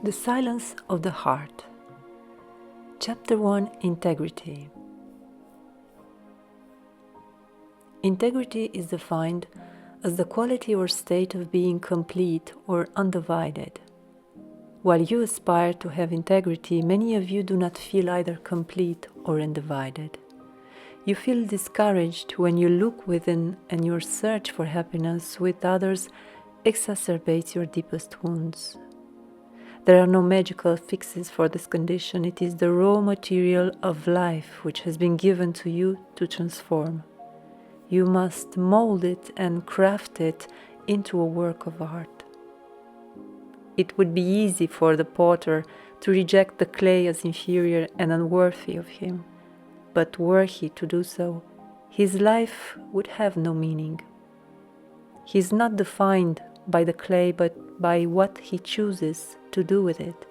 The Silence of the Heart. Chapter 1: Integrity. Integrity is defined as the quality or state of being complete or undivided. While you aspire to have integrity, many of you do not feel either complete or undivided. You feel discouraged when you look within, and your search for happiness with others exacerbates your deepest wounds. There are no magical fixes for this condition. It is the raw material of life which has been given to you to transform. You must mold it and craft it into a work of art. It would be easy for the potter to reject the clay as inferior and unworthy of him, but were he to do so, his life would have no meaning. He is not defined by the clay, but by what he chooses to do with it.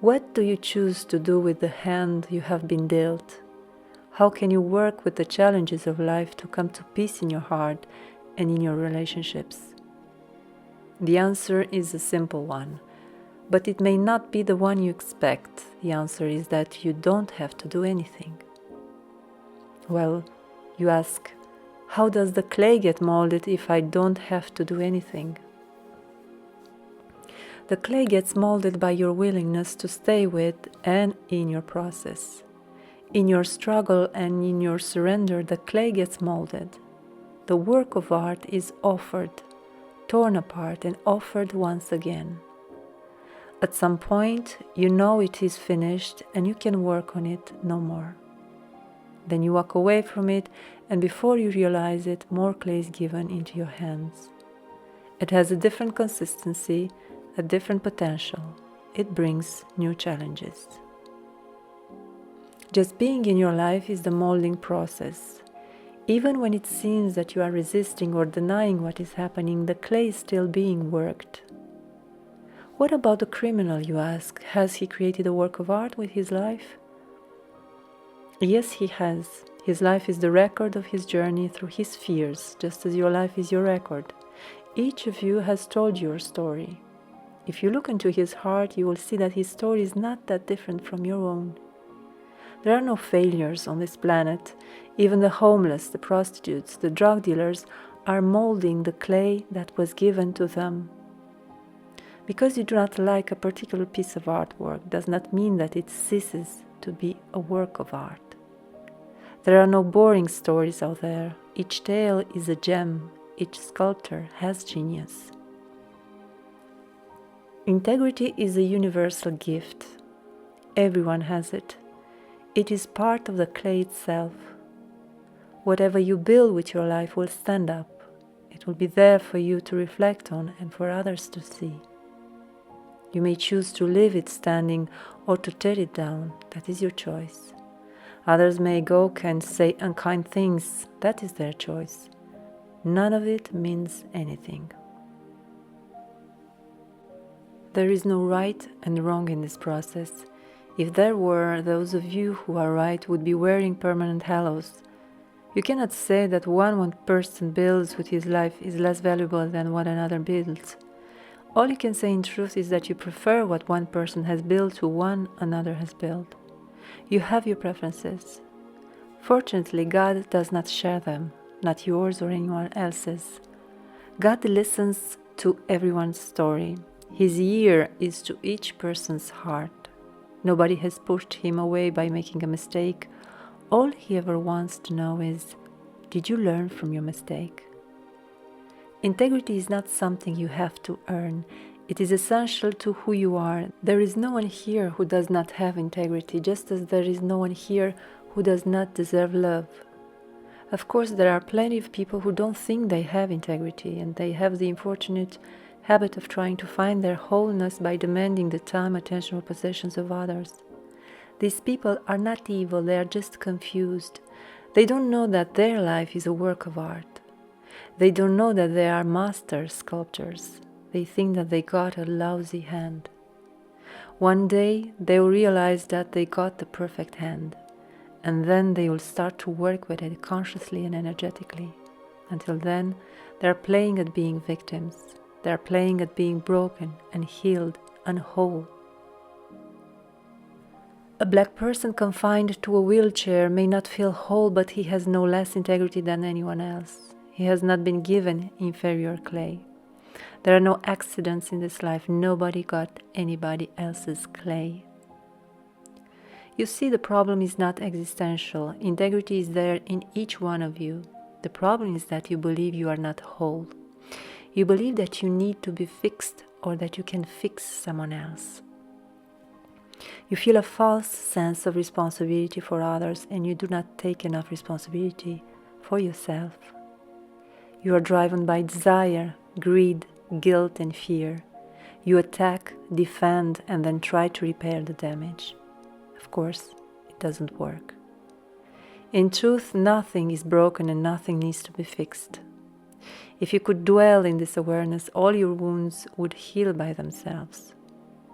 What do you choose to do with the hand you have been dealt? How can you work with the challenges of life to come to peace in your heart and in your relationships? The answer is a simple one, but it may not be the one you expect. The answer is that you don't have to do anything. Well, you ask, how does the clay get molded if I don't have to do anything? The clay gets molded by your willingness to stay with and in your process. In your struggle and in your surrender, the clay gets molded. The work of art is offered, torn apart and offered once again. At some point, you know it is finished and you can work on it no more. Then you walk away from it, and before you realize it, more clay is given into your hands. It has a different consistency, a different potential. It brings new challenges. Just being in your life is the molding process. Even when it seems that you are resisting or denying what is happening, the clay is still being worked. What about the criminal, you ask? Has he created a work of art with his life? Yes, he has. His life is the record of his journey through his fears, just as your life is your record. Each of you has told your story. If you look into his heart, you will see that his story is not that different from your own. There are no failures on this planet. Even the homeless, the prostitutes, the drug dealers are molding the clay that was given to them. Because you do not like a particular piece of artwork does not mean that it ceases to be a work of art. There are no boring stories out there. Each tale is a gem. Each sculptor has genius. Integrity is a universal gift. Everyone has it. It is part of the clay itself. Whatever you build with your life will stand up. It will be there for you to reflect on and for others to see. You may choose to leave it standing or to tear it down. That is your choice. Others may go and say unkind things. That is their choice. None of it means anything. There is no right and wrong in this process. If there were, those of you who are right would be wearing permanent halos. You cannot say that one person builds with his life is less valuable than what another builds. All you can say in truth is that you prefer what one person has built to one another has built. You have your preferences. Fortunately, God does not share them, not yours or anyone else's. God listens to everyone's story. His ear is to each person's heart. Nobody has pushed him away by making a mistake. All he ever wants to know is, did you learn from your mistake? Integrity is not something you have to earn. It is essential to who you are. There is no one here who does not have integrity, just as there is no one here who does not deserve love. Of course, there are plenty of people who don't think they have integrity, and they have the unfortunate habit of trying to find their wholeness by demanding the time, attention, or possessions of others. These people are not evil, they are just confused. They don't know that their life is a work of art. They don't know that they are master sculptors. They think that they got a lousy hand. One day they will realize that they got the perfect hand, and then they will start to work with it consciously and energetically. Until then, they are playing at being victims. They are playing at being broken, unhealed, unwhole. A black person confined to a wheelchair may not feel whole, but he has no less integrity than anyone else. He has not been given inferior clay. There are no accidents in this life. Nobody got anybody else's clay. You see, the problem is not existential. Integrity is there in each one of you. The problem is that you believe you are not whole. You believe that you need to be fixed or that you can fix someone else. You feel a false sense of responsibility for others, and you do not take enough responsibility for yourself. You are driven by desire, greed, guilt, and fear. You attack, defend, and then try to repair the damage. Of course, it doesn't work. In truth, nothing is broken and nothing needs to be fixed. If you could dwell in this awareness, all your wounds would heal by themselves.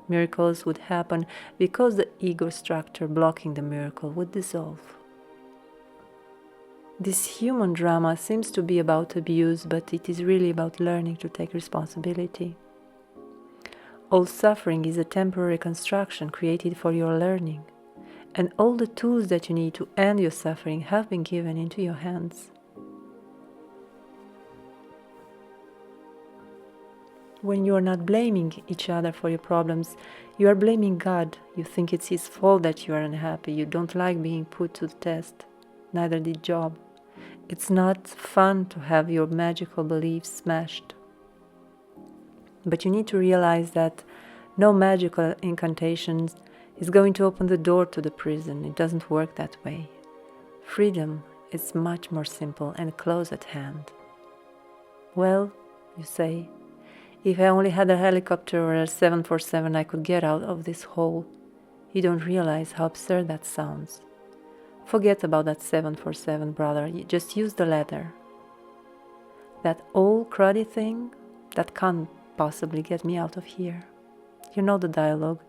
Miracles would happen because the ego structure blocking the miracle would dissolve. This human drama seems to be about abuse, but it is really about learning to take responsibility. All suffering is a temporary construction created for your learning, and all the tools that you need to end your suffering have been given into your hands. When you are not blaming each other for your problems, you are blaming God. You think it's His fault that you are unhappy. You don't like being put to the test. Neither did Job. It's not fun to have your magical beliefs smashed. But you need to realize that no magical incantation is going to open the door to the prison. It doesn't work that way. Freedom is much more simple and close at hand. Well, you say, if I only had a helicopter or a 747, I could get out of this hole. You don't realize how absurd that sounds. Forget about that 747, brother. You just use the ladder. That old cruddy thing, that can't possibly get me out of here. You know the dialogue.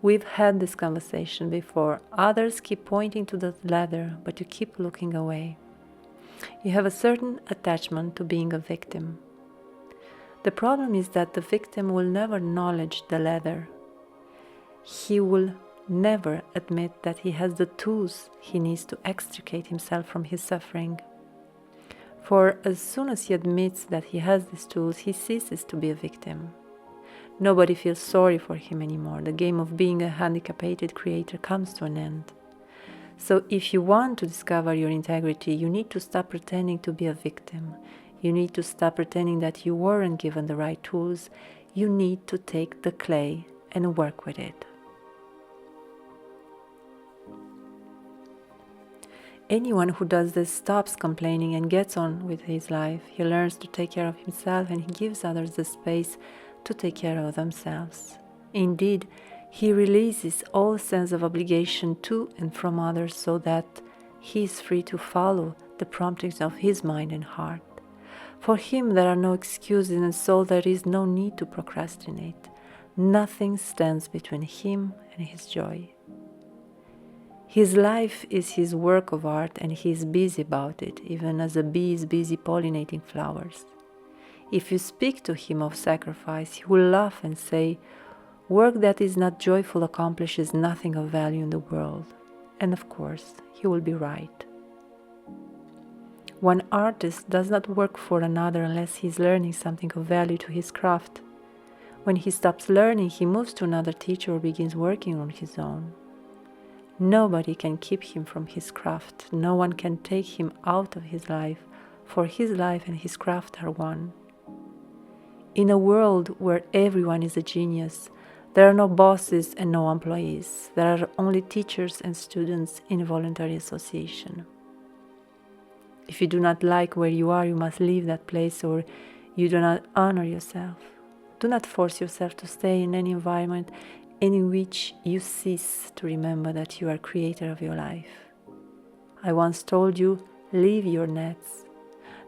We've had this conversation before. Others keep pointing to the ladder, but you keep looking away. You have a certain attachment to being a victim. The problem is that the victim will never acknowledge the ladder. He will never admit that he has the tools he needs to extricate himself from his suffering. For as soon as he admits that he has these tools, he ceases to be a victim. Nobody feels sorry for him anymore. The game of being a handicapped creator comes to an end. So if you want to discover your integrity, you need to stop pretending to be a victim. You need to stop pretending that you weren't given the right tools. You need to take the clay and work with it. Anyone who does this stops complaining and gets on with his life. He learns to take care of himself and he gives others the space to take care of themselves. Indeed, he releases all sense of obligation to and from others so that he is free to follow the promptings of his mind and heart. For him there are no excuses, and so there is no need to procrastinate. Nothing stands between him and his joy. His life is his work of art, and he is busy about it, even as a bee is busy pollinating flowers. If you speak to him of sacrifice, he will laugh and say, "Work that is not joyful accomplishes nothing of value in the world." And of course, he will be right. One artist does not work for another unless he is learning something of value to his craft. When he stops learning, he moves to another teacher or begins working on his own. Nobody can keep him from his craft. No one can take him out of his life, for his life and his craft are one. In a world where everyone is a genius, there are no bosses and no employees. There are only teachers and students in voluntary association. If you do not like where you are, you must leave that place, or you do not honor yourself. Do not force yourself to stay in any environment in which you cease to remember that you are creator of your life. I once told you, leave your nets.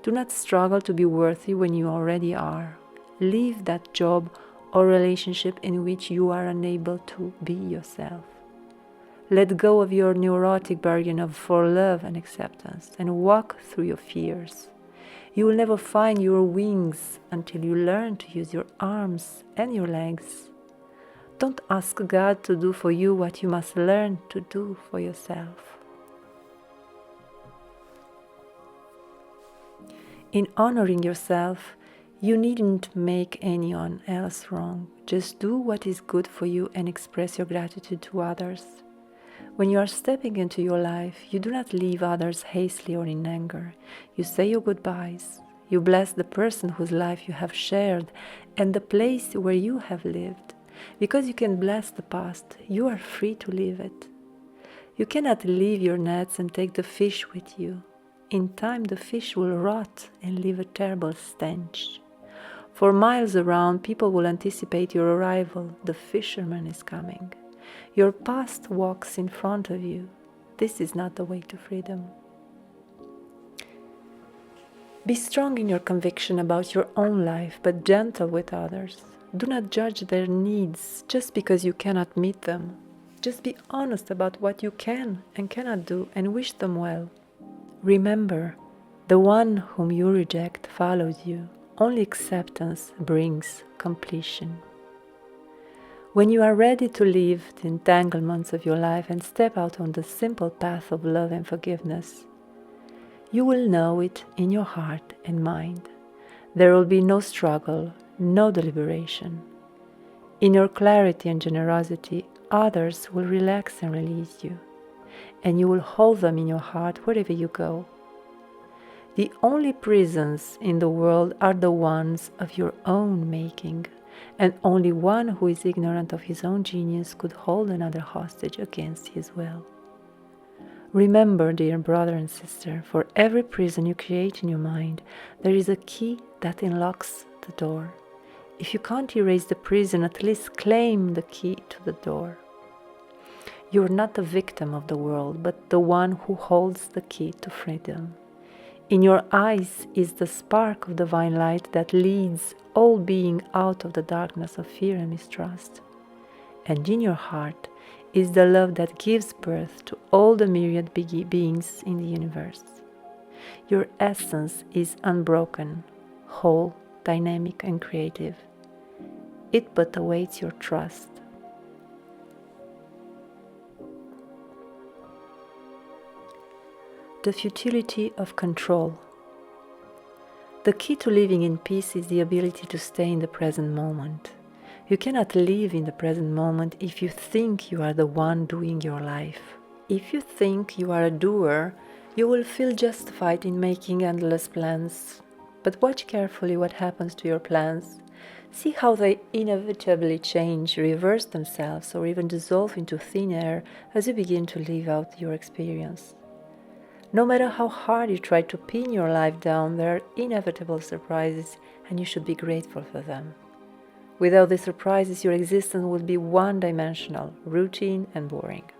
Do not struggle to be worthy when you already are. Leave that job or relationship in which you are unable to be yourself. Let go of your neurotic bargain for love and acceptance and walk through your fears. You will never find your wings until you learn to use your arms and your legs. Don't ask God to do for you what you must learn to do for yourself. In honoring yourself, you needn't make anyone else wrong. Just do what is good for you and express your gratitude to others. When you are stepping into your life, you do not leave others hastily or in anger. You say your goodbyes. You bless the person whose life you have shared and the place where you have lived. Because you can bless the past, you are free to leave it. You cannot leave your nets and take the fish with you. In time, the fish will rot and leave a terrible stench. For miles around, people will anticipate your arrival. The fisherman is coming. Your past walks in front of you. This is not the way to freedom. Be strong in your conviction about your own life, but gentle with others. Do not judge their needs just because you cannot meet them. Just be honest about what you can and cannot do and wish them well. Remember, the one whom you reject follows you. Only acceptance brings completion. When you are ready to leave the entanglements of your life and step out on the simple path of love and forgiveness, you will know it in your heart and mind. There will be no struggle, no deliberation. In your clarity and generosity, others will relax and release you, and you will hold them in your heart wherever you go. The only prisons in the world are the ones of your own making, and only one who is ignorant of his own genius could hold another hostage against his will. Remember, dear brother and sister, for every prison you create in your mind, there is a key that unlocks the door. If you can't erase the prison, at least claim the key to the door. You are not the victim of the world, but the one who holds the key to freedom. In your eyes is the spark of divine light that leads all being out of the darkness of fear and mistrust. And in your heart is the love that gives birth to all the myriad beings in the universe. Your essence is unbroken, whole, dynamic, and creative. It but awaits your trust. The futility of control. The key to living in peace is the ability to stay in the present moment. You cannot live in the present moment if you think you are the one doing your life. If you think you are a doer, you will feel justified in making endless plans. But watch carefully what happens to your plans. See how they inevitably change, reverse themselves, or even dissolve into thin air as you begin to live out your experience. No matter how hard you try to pin your life down, there are inevitable surprises, and you should be grateful for them. Without these surprises, your existence would be one-dimensional, routine, and boring.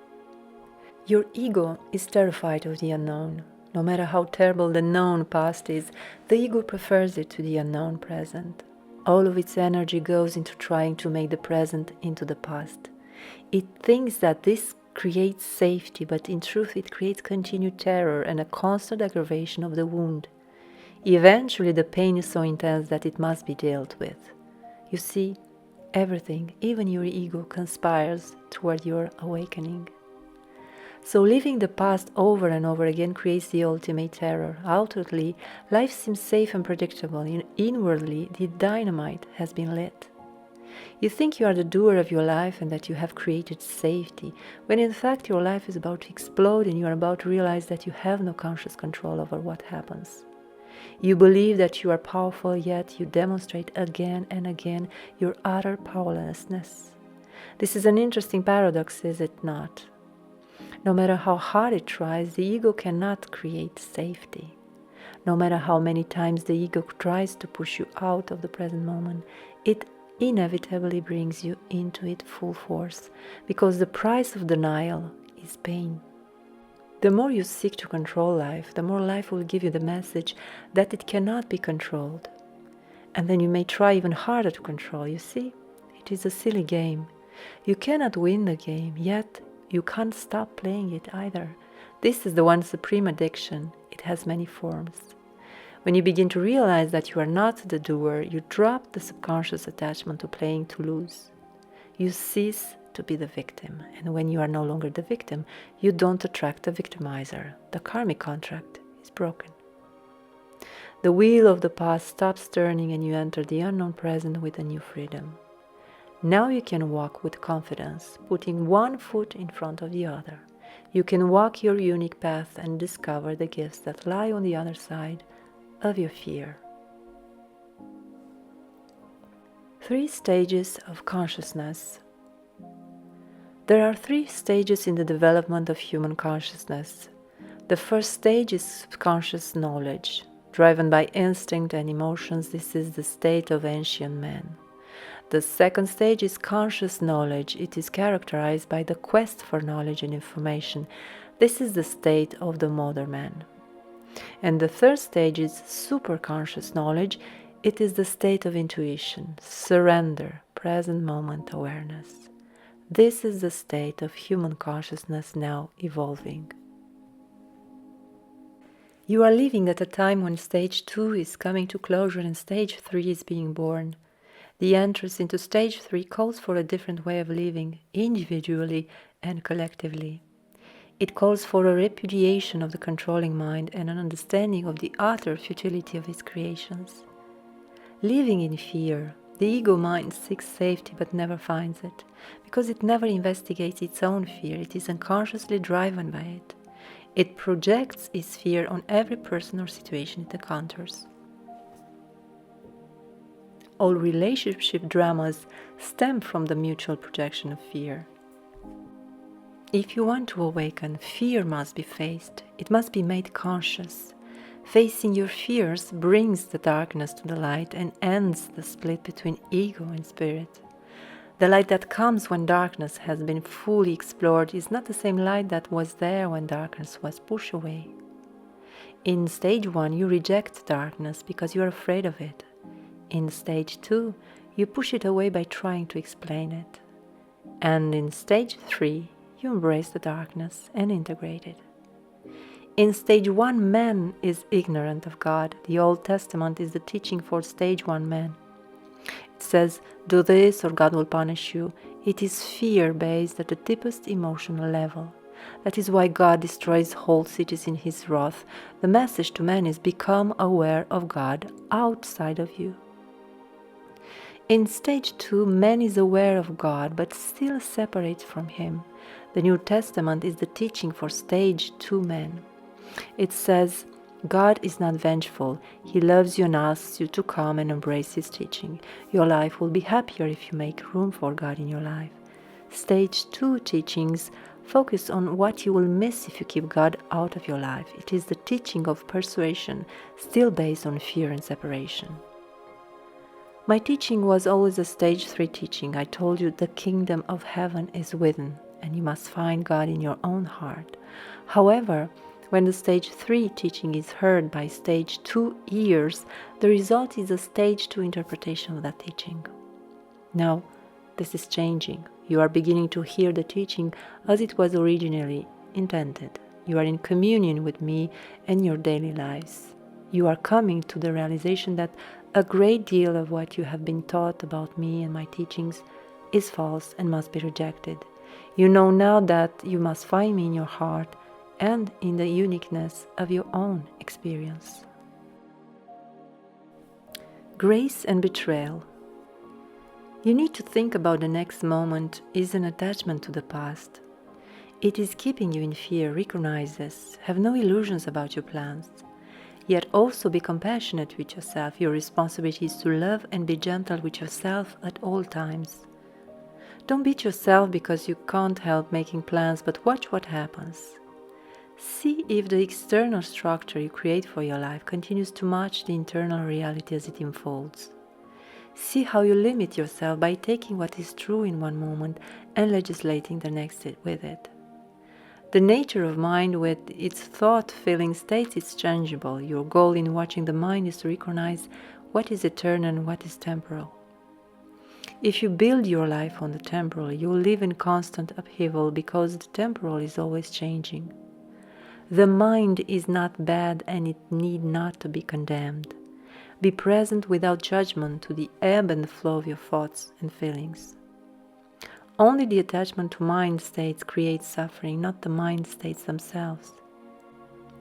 Your ego is terrified of the unknown. No matter how terrible the known past is, the ego prefers it to the unknown present. All of its energy goes into trying to make the present into the past. It thinks that this creates safety, but in truth it creates continued terror and a constant aggravation of the wound. Eventually the pain is so intense that it must be dealt with. You see, everything, even your ego, conspires toward your awakening. So living the past over and over again creates the ultimate terror. Outwardly, life seems safe and predictable. Inwardly, the dynamite has been lit. You think you are the doer of your life and that you have created safety, when in fact your life is about to explode and you are about to realize that you have no conscious control over what happens. You believe that you are powerful, yet you demonstrate again and again your utter powerlessness. This is an interesting paradox, is it not? No matter how hard it tries, the ego cannot create safety. No matter how many times the ego tries to push you out of the present moment, it inevitably brings you into it full force, because the price of denial is pain. The more you seek to control life, the more life will give you the message that it cannot be controlled. And then you may try even harder to control. You see, it is a silly game. You cannot win the game, yet you can't stop playing it either. This is the one supreme addiction. It has many forms. When you begin to realize that you are not the doer, you drop the subconscious attachment to playing to lose. You cease to be the victim, and when you are no longer the victim, you don't attract the victimizer. The karmic contract is broken. The wheel of the past stops turning and you enter the unknown present with a new freedom. Now you can walk with confidence, putting one foot in front of the other. You can walk your unique path and discover the gifts that lie on the other side of your fear. 3 stages of consciousness. There are 3 stages in the development of human consciousness. The first stage is conscious knowledge. Driven by instinct and emotions, this is the state of ancient man. The second stage is conscious knowledge. It is characterized by the quest for knowledge and information. This is the state of the modern man. And the third stage is superconscious knowledge. It is the state of intuition, surrender, present moment awareness. This is the state of human consciousness now evolving. You are living at a time when stage 2 is coming to closure and stage 3 is being born. The entrance into stage 3 calls for a different way of living, individually and collectively. It calls for a repudiation of the controlling mind and an understanding of the utter futility of its creations. Living in fear, the ego mind seeks safety but never finds it, because it never investigates its own fear. It is unconsciously driven by it. It projects its fear on every person or situation it encounters. All relationship dramas stem from the mutual projection of fear. If you want to awaken, fear must be faced. It must be made conscious. Facing your fears brings the darkness to the light and ends the split between ego and spirit. The light that comes when darkness has been fully explored is not the same light that was there when darkness was pushed away. In stage 1, you reject darkness because you are afraid of it. In stage 2, you push it away by trying to explain it. And in stage 3, you embrace the darkness and integrate it. In stage 1, man is ignorant of God. The Old Testament is the teaching for stage 1 man. It says, do this or God will punish you. It is fear-based at the deepest emotional level. That is why God destroys whole cities in His wrath. The message to man is become aware of God outside of you. In stage 2, man is aware of God but still separates from Him. The New Testament is the teaching for stage 2 man. It says, God is not vengeful. He loves you and asks you to come and embrace His teaching. Your life will be happier if you make room for God in your life. Stage 2 teachings focus on what you will miss if you keep God out of your life. It is the teaching of persuasion, still based on fear and separation. My teaching was always a stage 3 teaching. I told you the kingdom of heaven is within, and you must find God in your own heart. However, when the stage 3 teaching is heard by stage 2 ears, the result is a stage 2 interpretation of that teaching. Now, this is changing. You are beginning to hear the teaching as it was originally intended. You are in communion with me and your daily lives. You are coming to the realization that a great deal of what you have been taught about me and my teachings is false and must be rejected. You know now that you must find me in your heart and in the uniqueness of your own experience. Grace and betrayal. You need to think about the next moment is an attachment to the past. It is keeping you in fear. Recognize this. Have no illusions about your plans. Yet also be compassionate with yourself. Your responsibility is to love and be gentle with yourself at all times. Don't beat yourself because you can't help making plans, but watch what happens. See if the external structure you create for your life continues to match the internal reality as it unfolds. See how you limit yourself by taking what is true in one moment and legislating the next with it. The nature of mind with its thought, feeling states is changeable. Your goal in watching the mind is to recognize what is eternal and what is temporal. If you build your life on the temporal, you will live in constant upheaval because the temporal is always changing. The mind is not bad and it need not to be condemned. Be present without judgment to the ebb and flow of your thoughts and feelings. Only the attachment to mind states creates suffering, not the mind states themselves.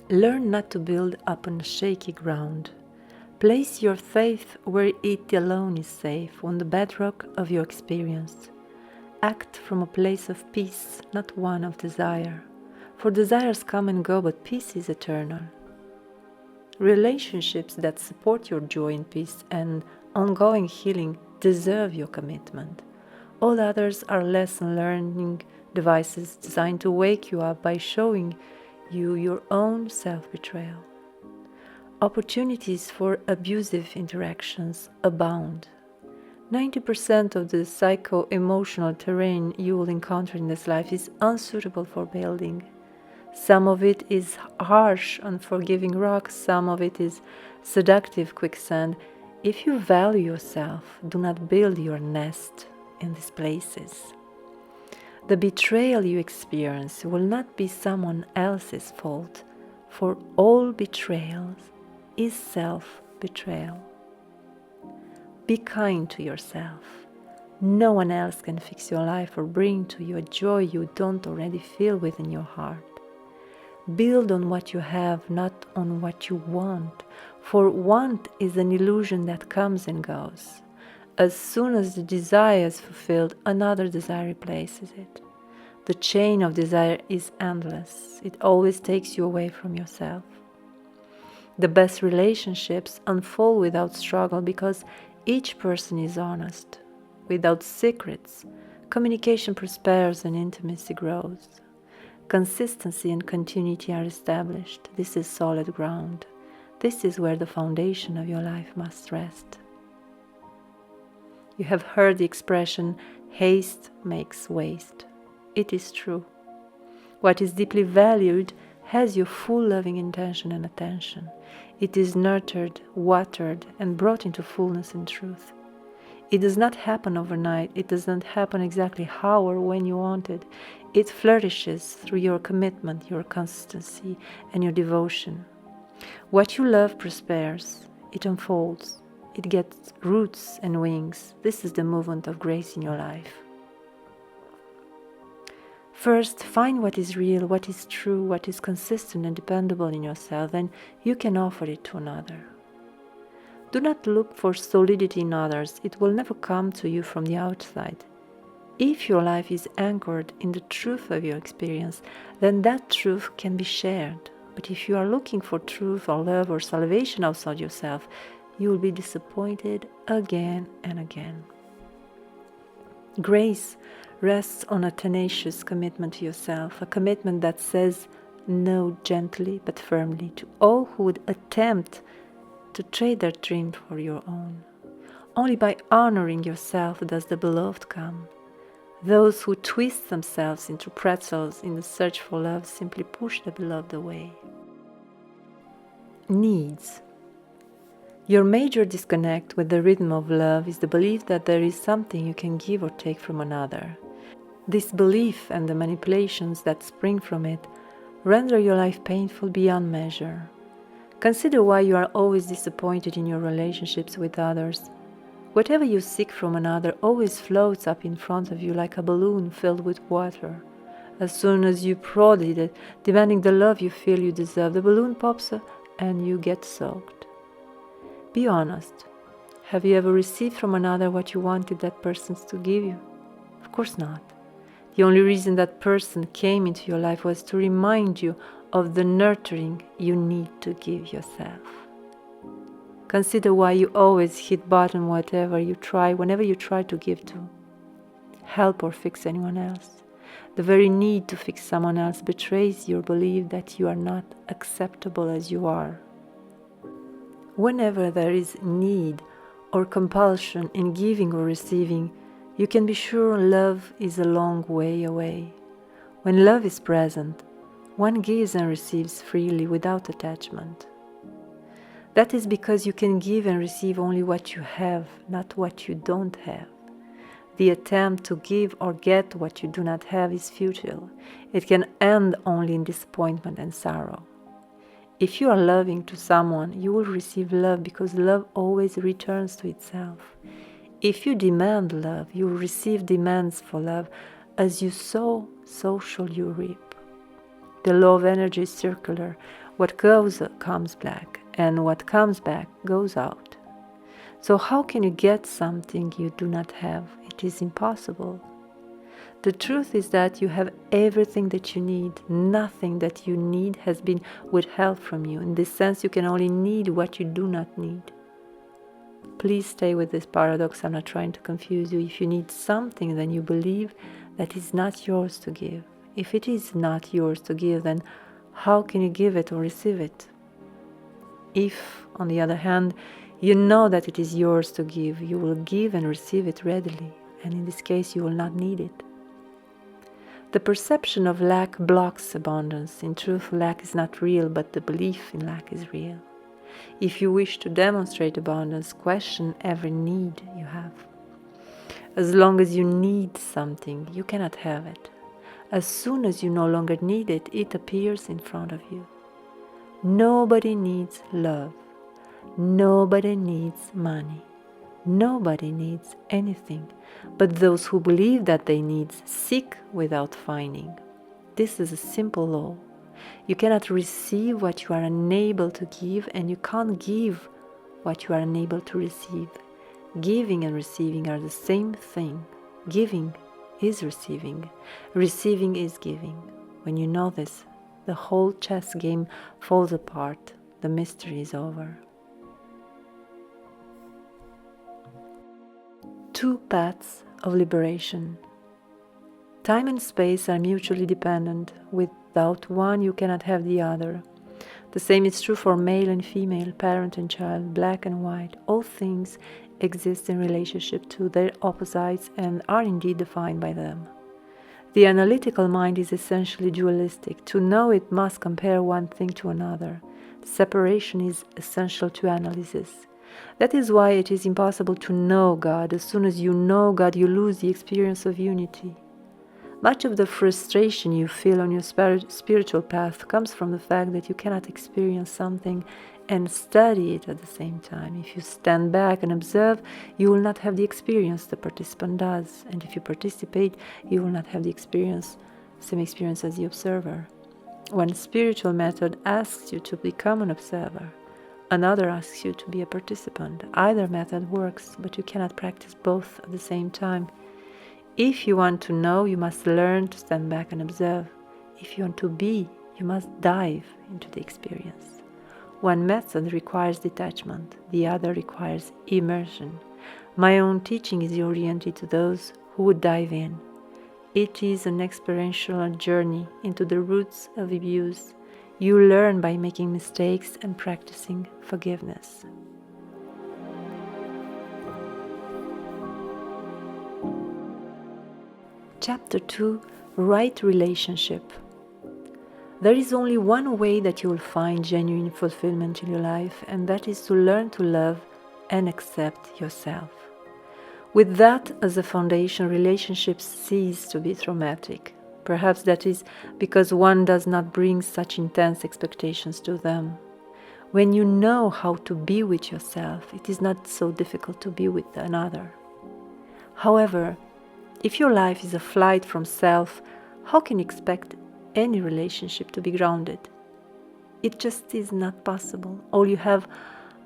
Learn not to build upon shaky ground. Place your faith where it alone is safe, on the bedrock of your experience. Act from a place of peace, not one of desire. For desires come and go, but peace is eternal. Relationships that support your joy and peace and ongoing healing deserve your commitment. All others are lesson learning devices designed to wake you up by showing you your own self-betrayal. Opportunities for abusive interactions abound. 90% of the psycho-emotional terrain you will encounter in this life is unsuitable for building. Some of it is harsh, unforgiving rock, some of it is seductive quicksand. If you value yourself, do not build your nest in these places. The betrayal you experience will not be someone else's fault, for all betrayal is self-betrayal. Be kind to yourself. No one else can fix your life or bring to you a joy you don't already feel within your heart. Build on what you have, not on what you want, for want is an illusion that comes and goes. As soon as the desire is fulfilled, another desire replaces it. The chain of desire is endless. It always takes you away from yourself. The best relationships unfold without struggle because each person is honest. Without secrets, communication prospers and intimacy grows. Consistency and continuity are established. This is solid ground. This is where the foundation of your life must rest. You have heard the expression, haste makes waste. It is true. What is deeply valued has your full loving intention and attention. It is nurtured, watered, and brought into fullness and truth. It does not happen overnight. It does not happen exactly how or when you want it. It flourishes through your commitment, your consistency, and your devotion. What you love prospers. It unfolds. It gets roots and wings. This is the movement of grace in your life. First, find what is real, what is true, what is consistent and dependable in yourself, and you can offer it to another. Do not look for solidity in others. It will never come to you from the outside. If your life is anchored in the truth of your experience, then that truth can be shared. But if you are looking for truth or love or salvation outside yourself, you will be disappointed again and again. Grace rests on a tenacious commitment to yourself, a commitment that says no gently but firmly to all who would attempt to trade their dream for your own. Only by honoring yourself does the beloved come. Those who twist themselves into pretzels in the search for love simply push the beloved away. Needs. Your major disconnect with the rhythm of love is the belief that there is something you can give or take from another. This belief and the manipulations that spring from it render your life painful beyond measure. Consider why you are always disappointed in your relationships with others. Whatever you seek from another always floats up in front of you like a balloon filled with water. As soon as you prod it, demanding the love you feel you deserve, the balloon pops up and you get soaked. Be honest. Have you ever received from another what you wanted that person to give you? Of course not. The only reason that person came into your life was to remind you of the nurturing you need to give yourself. Consider why you always hit bottom whenever you try to give to help or fix anyone else. The very need to fix someone else betrays your belief that you are not acceptable as you are. Whenever there is need or compulsion in giving or receiving, you can be sure love is a long way away. When love is present, one gives and receives freely without attachment. That is because you can give and receive only what you have, not what you don't have. The attempt to give or get what you do not have is futile. It can end only in disappointment and sorrow. If you are loving to someone, you will receive love because love always returns to itself. If you demand love, you will receive demands for love. As you sow, so shall you reap. The law of energy is circular. What goes comes back, and what comes back goes out. So how can you get something you do not have? It is impossible. The truth is that you have everything that you need. Nothing that you need has been withheld from you. In this sense, you can only need what you do not need. Please stay with this paradox. I'm not trying to confuse you. If you need something, then you believe that is not yours to give. If it is not yours to give, then how can you give it or receive it? If, on the other hand, you know that it is yours to give, you will give and receive it readily, and in this case you will not need it. The perception of lack blocks abundance. In truth, lack is not real, but the belief in lack is real. If you wish to demonstrate abundance, question every need you have. As long as you need something, you cannot have it. As soon as you no longer need it, it appears in front of you. Nobody needs love. Nobody needs money. Nobody needs anything, but those who believe that they need seek without finding. This is a simple law. You cannot receive what you are unable to give, and you can't give what you are unable to receive. Giving and receiving are the same thing. Giving is receiving. Receiving is giving. When you know this, the whole chess game falls apart. The mystery is over. Two paths of liberation. Time and space are mutually dependent. Without one, you cannot have the other. The same is true for male and female, parent and child, black and white. All things exist in relationship to their opposites and are indeed defined by them. The analytical mind is essentially dualistic. To know it must compare one thing to another. Separation is essential to analysis. That is why it is impossible to know God. As soon as you know God, you lose the experience of unity. Much of the frustration you feel on your spiritual path comes from the fact that you cannot experience something and study it at the same time. If you stand back and observe, you will not have the experience the participant does. And if you participate, you will not have the same experience as the observer. One spiritual method asks you to become an observer. Another asks you to be a participant. Either method works, but you cannot practice both at the same time. If you want to know, you must learn to stand back and observe. If you want to be, you must dive into the experience. One method requires detachment, the other requires immersion. My own teaching is oriented to those who would dive in. It is an experiential journey into the roots of abuse. You learn by making mistakes and practicing forgiveness. Chapter 2: Right Relationship. There is only one way that you will find genuine fulfillment in your life, and that is to learn to love and accept yourself. With that as a foundation, relationships cease to be traumatic. Perhaps that is because one does not bring such intense expectations to them. When you know how to be with yourself, it is not so difficult to be with another. However, if your life is a flight from self, how can you expect any relationship to be grounded? It just is not possible. All you have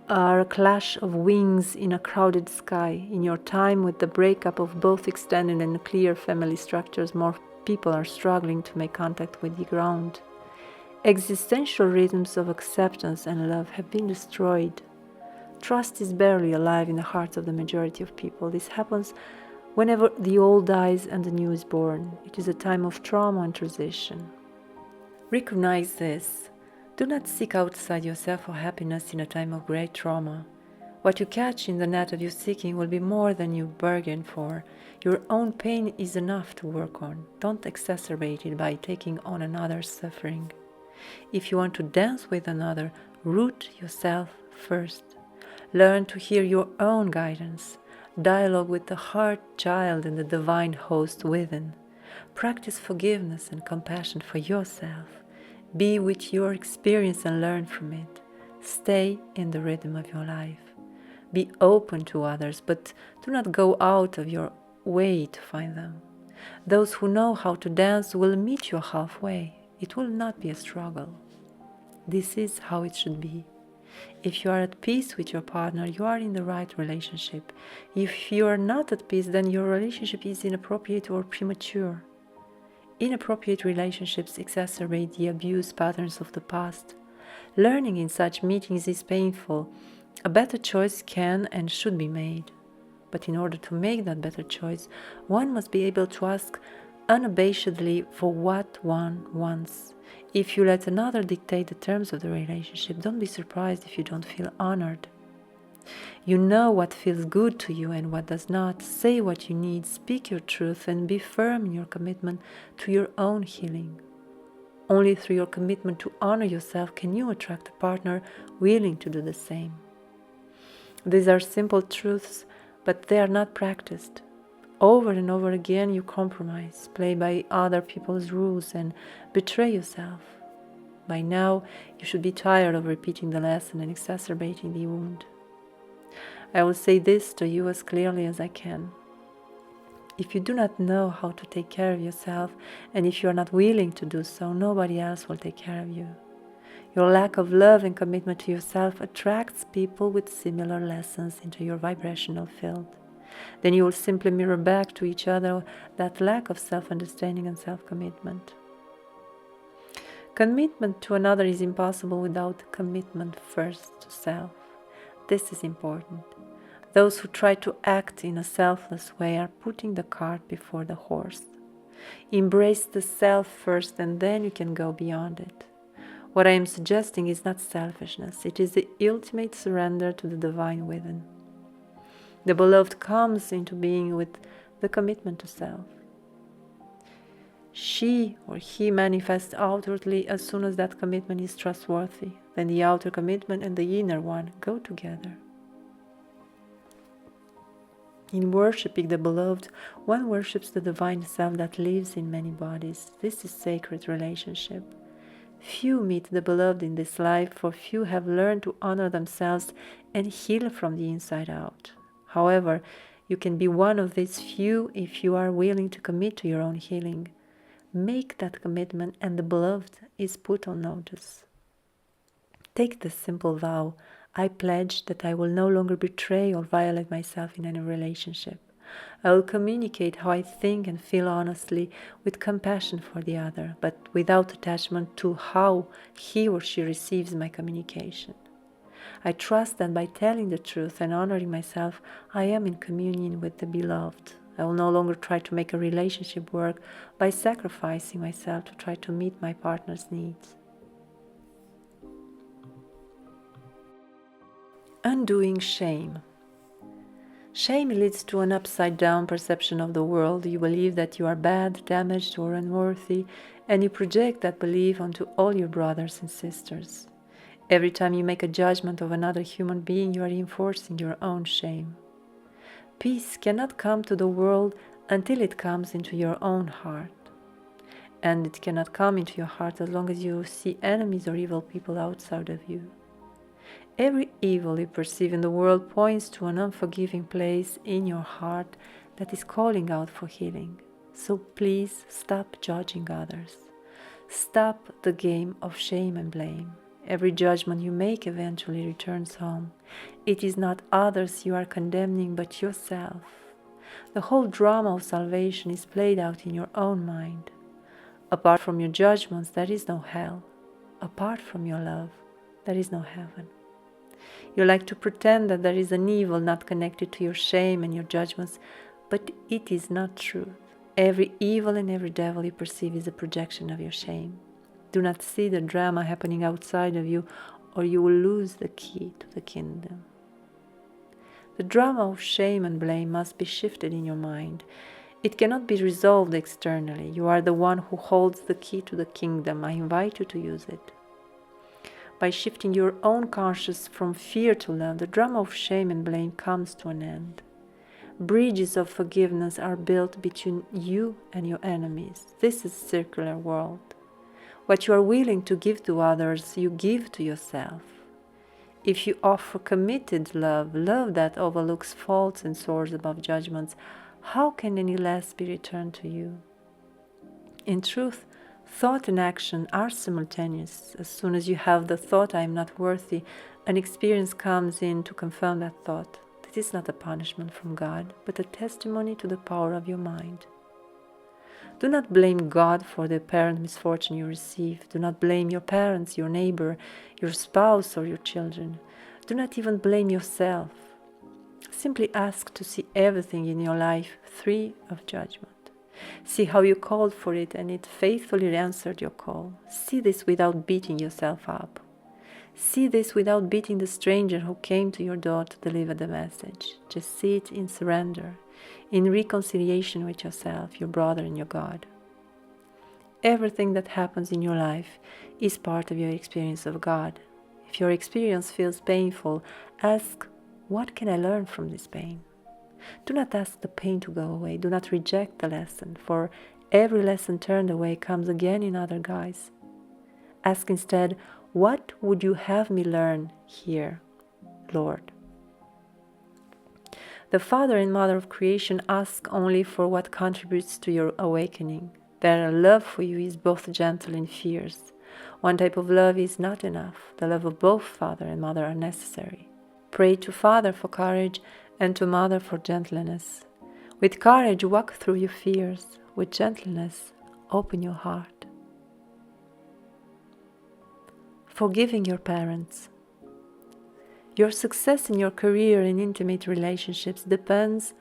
are a clash of wings in a crowded sky. In your time, with the breakup of both extended and nuclear family structures, more people are struggling to make contact with the ground. Existential rhythms of acceptance and love have been destroyed. Trust is barely alive in the hearts of the majority of people. This happens whenever the old dies and the new is born. It is a time of trauma and transition. Recognize this. Do not seek outside yourself for happiness in a time of great trauma. What you catch in the net of your seeking will be more than you bargained for. Your own pain is enough to work on. Don't exacerbate it by taking on another's suffering. If you want to dance with another, root yourself first. Learn to hear your own guidance. Dialogue with the heart child and the divine host within. Practice forgiveness and compassion for yourself. Be with your experience and learn from it. Stay in the rhythm of your life. Be open to others, but do not go out of your way to find them. Those who know how to dance will meet you halfway. It will not be a struggle. This is how it should be. If you are at peace with your partner, you are in the right relationship. If you are not at peace, then your relationship is inappropriate or premature. Inappropriate relationships exacerbate the abuse patterns of the past. Learning in such meetings is painful. A better choice can and should be made. But in order to make that better choice, one must be able to ask unabashedly for what one wants. If you let another dictate the terms of the relationship, don't be surprised if you don't feel honored. You know what feels good to you and what does not. Say what you need, speak your truth, and be firm in your commitment to your own healing. Only through your commitment to honor yourself can you attract a partner willing to do the same. These are simple truths, but they are not practiced. Over and over again you compromise, play by other people's rules, and betray yourself. By now, you should be tired of repeating the lesson and exacerbating the wound. I will say this to you as clearly as I can. If you do not know how to take care of yourself, and if you are not willing to do so, nobody else will take care of you. Your lack of love and commitment to yourself attracts people with similar lessons into your vibrational field. Then you will simply mirror back to each other that lack of self-understanding and self-commitment. Commitment to another is impossible without commitment first to self. This is important. Those who try to act in a selfless way are putting the cart before the horse. Embrace the self first, and then you can go beyond it. What I am suggesting is not selfishness, it is the ultimate surrender to the divine within. The beloved comes into being with the commitment to self. She or he manifests outwardly as soon as that commitment is trustworthy. Then the outer commitment and the inner one go together. In worshipping the beloved, one worships the divine self that lives in many bodies. This is sacred relationship. Few meet the beloved in this life, for few have learned to honor themselves and heal from the inside out. However, you can be one of these few if you are willing to commit to your own healing. Make that commitment, and the beloved is put on notice. Take this simple vow. I pledge that I will no longer betray or violate myself in any relationship. I will communicate how I think and feel honestly, with compassion for the other, but without attachment to how he or she receives my communication. I trust that by telling the truth and honoring myself, I am in communion with the beloved. I will no longer try to make a relationship work by sacrificing myself to try to meet my partner's needs. Undoing shame. Shame leads to an upside-down perception of the world. You believe that you are bad, damaged, or unworthy, and you project that belief onto all your brothers and sisters. Every time you make a judgment of another human being, you are reinforcing your own shame. Peace cannot come to the world until it comes into your own heart. And it cannot come into your heart as long as you see enemies or evil people outside of you. Every evil you perceive in the world points to an unforgiving place in your heart that is calling out for healing. So please stop judging others. Stop the game of shame and blame. Every judgment you make eventually returns home. It is not others you are condemning, but yourself. The whole drama of salvation is played out in your own mind. Apart from your judgments, there is no hell. Apart from your love, there is no heaven. You like to pretend that there is an evil not connected to your shame and your judgments, but it is not true. Every evil and every devil you perceive is a projection of your shame. Do not see the drama happening outside of you, or you will lose the key to the kingdom. The drama of shame and blame must be shifted in your mind. It cannot be resolved externally. You are the one who holds the key to the kingdom. I invite you to use it. By shifting your own conscience from fear to love, the drama of shame and blame comes to an end. Bridges of forgiveness are built between you and your enemies. This is a circular world. What you are willing to give to others, you give to yourself. If you offer committed love, love that overlooks faults and soars above judgments, how can any less be returned to you? In truth, thought and action are simultaneous. As soon as you have the thought, I am not worthy, an experience comes in to confirm that thought. That is not a punishment from God, but a testimony to the power of your mind. Do not blame God for the apparent misfortune you receive. Do not blame your parents, your neighbor, your spouse, or your children. Do not even blame yourself. Simply ask to see everything in your life free of judgment. See how you called for it and it faithfully answered your call. See this without beating yourself up. See this without beating the stranger who came to your door to deliver the message. Just see it in surrender, in reconciliation with yourself, your brother, and your God. Everything that happens in your life is part of your experience of God. If your experience feels painful, ask, what can I learn from this pain? Do not ask the pain to go away. Do not reject the lesson, for every lesson turned away comes again in other guise. Ask instead, what would you have me learn here, Lord? The Father and Mother of creation ask only for what contributes to your awakening. Their love for you is both gentle and fierce. One type of love is not enough. The love of both Father and Mother are necessary. Pray to Father for courage and to Mother for gentleness. With courage, walk through your fears. With gentleness, open your heart. Forgiving your parents. Your success in your career and intimate relationships depends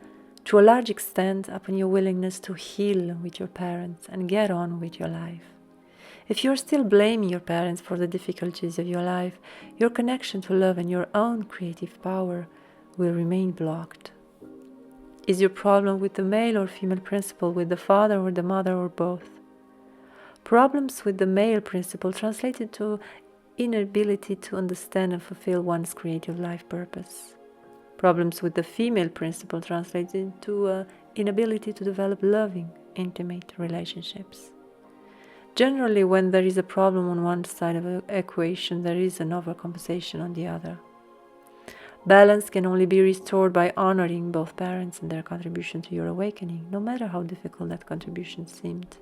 to a large extent upon your willingness to heal with your parents and get on with your life. If you're still blaming your parents for the difficulties of your life, your connection to love and your own creative power will remain blocked. Is your problem with the male or female principle, with the father or the mother, or both? Problems with the male principle translated to inability to understand and fulfill one's creative life purpose. Problems with the female principle translated to inability to develop loving, intimate relationships. Generally, when there is a problem on one side of the equation, there is an overcompensation on the other. Balance can only be restored by honoring both parents and their contribution to your awakening, no matter how difficult that contribution seemed.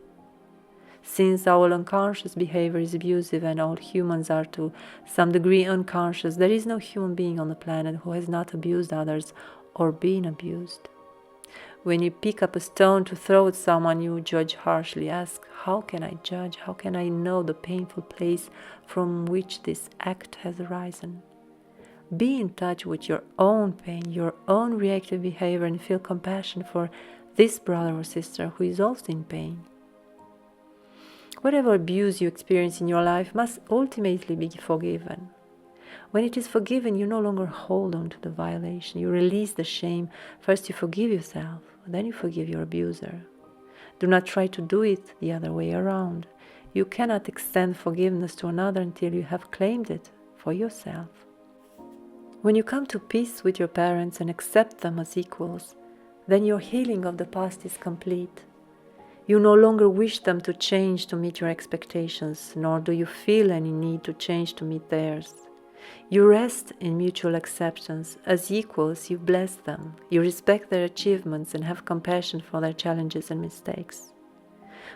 Since our unconscious behavior is abusive and all humans are to some degree unconscious, there is no human being on the planet who has not abused others or been abused. When you pick up a stone to throw at someone, you judge harshly. Ask, how can I judge? How can I know the painful place from which this act has arisen? Be in touch with your own pain, your own reactive behavior, and feel compassion for this brother or sister who is also in pain. Whatever abuse you experience in your life must ultimately be forgiven. When it is forgiven, you no longer hold on to the violation. You release the shame. First you forgive yourself, then you forgive your abuser. Do not try to do it the other way around. You cannot extend forgiveness to another until you have claimed it for yourself. When you come to peace with your parents and accept them as equals, then your healing of the past is complete. You no longer wish them to change to meet your expectations, nor do you feel any need to change to meet theirs. You rest in mutual acceptance. As equals, you bless them. You respect their achievements and have compassion for their challenges and mistakes.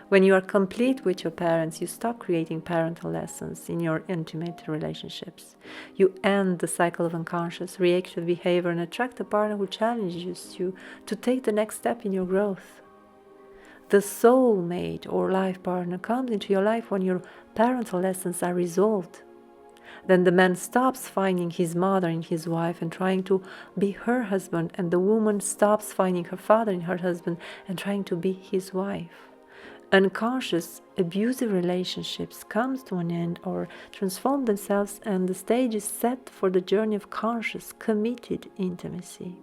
When you are complete with your parents, you stop creating parental lessons in your intimate relationships. You end the cycle of unconscious, reactive behavior and attract a partner who challenges you to take the next step in your growth. The soulmate or life partner comes into your life when your parental lessons are resolved. Then the man stops finding his mother in his wife and trying to be her husband, and the woman stops finding her father in her husband and trying to be his wife. Unconscious, abusive relationships come to an end or transform themselves, and the stage is set for the journey of conscious, committed intimacy.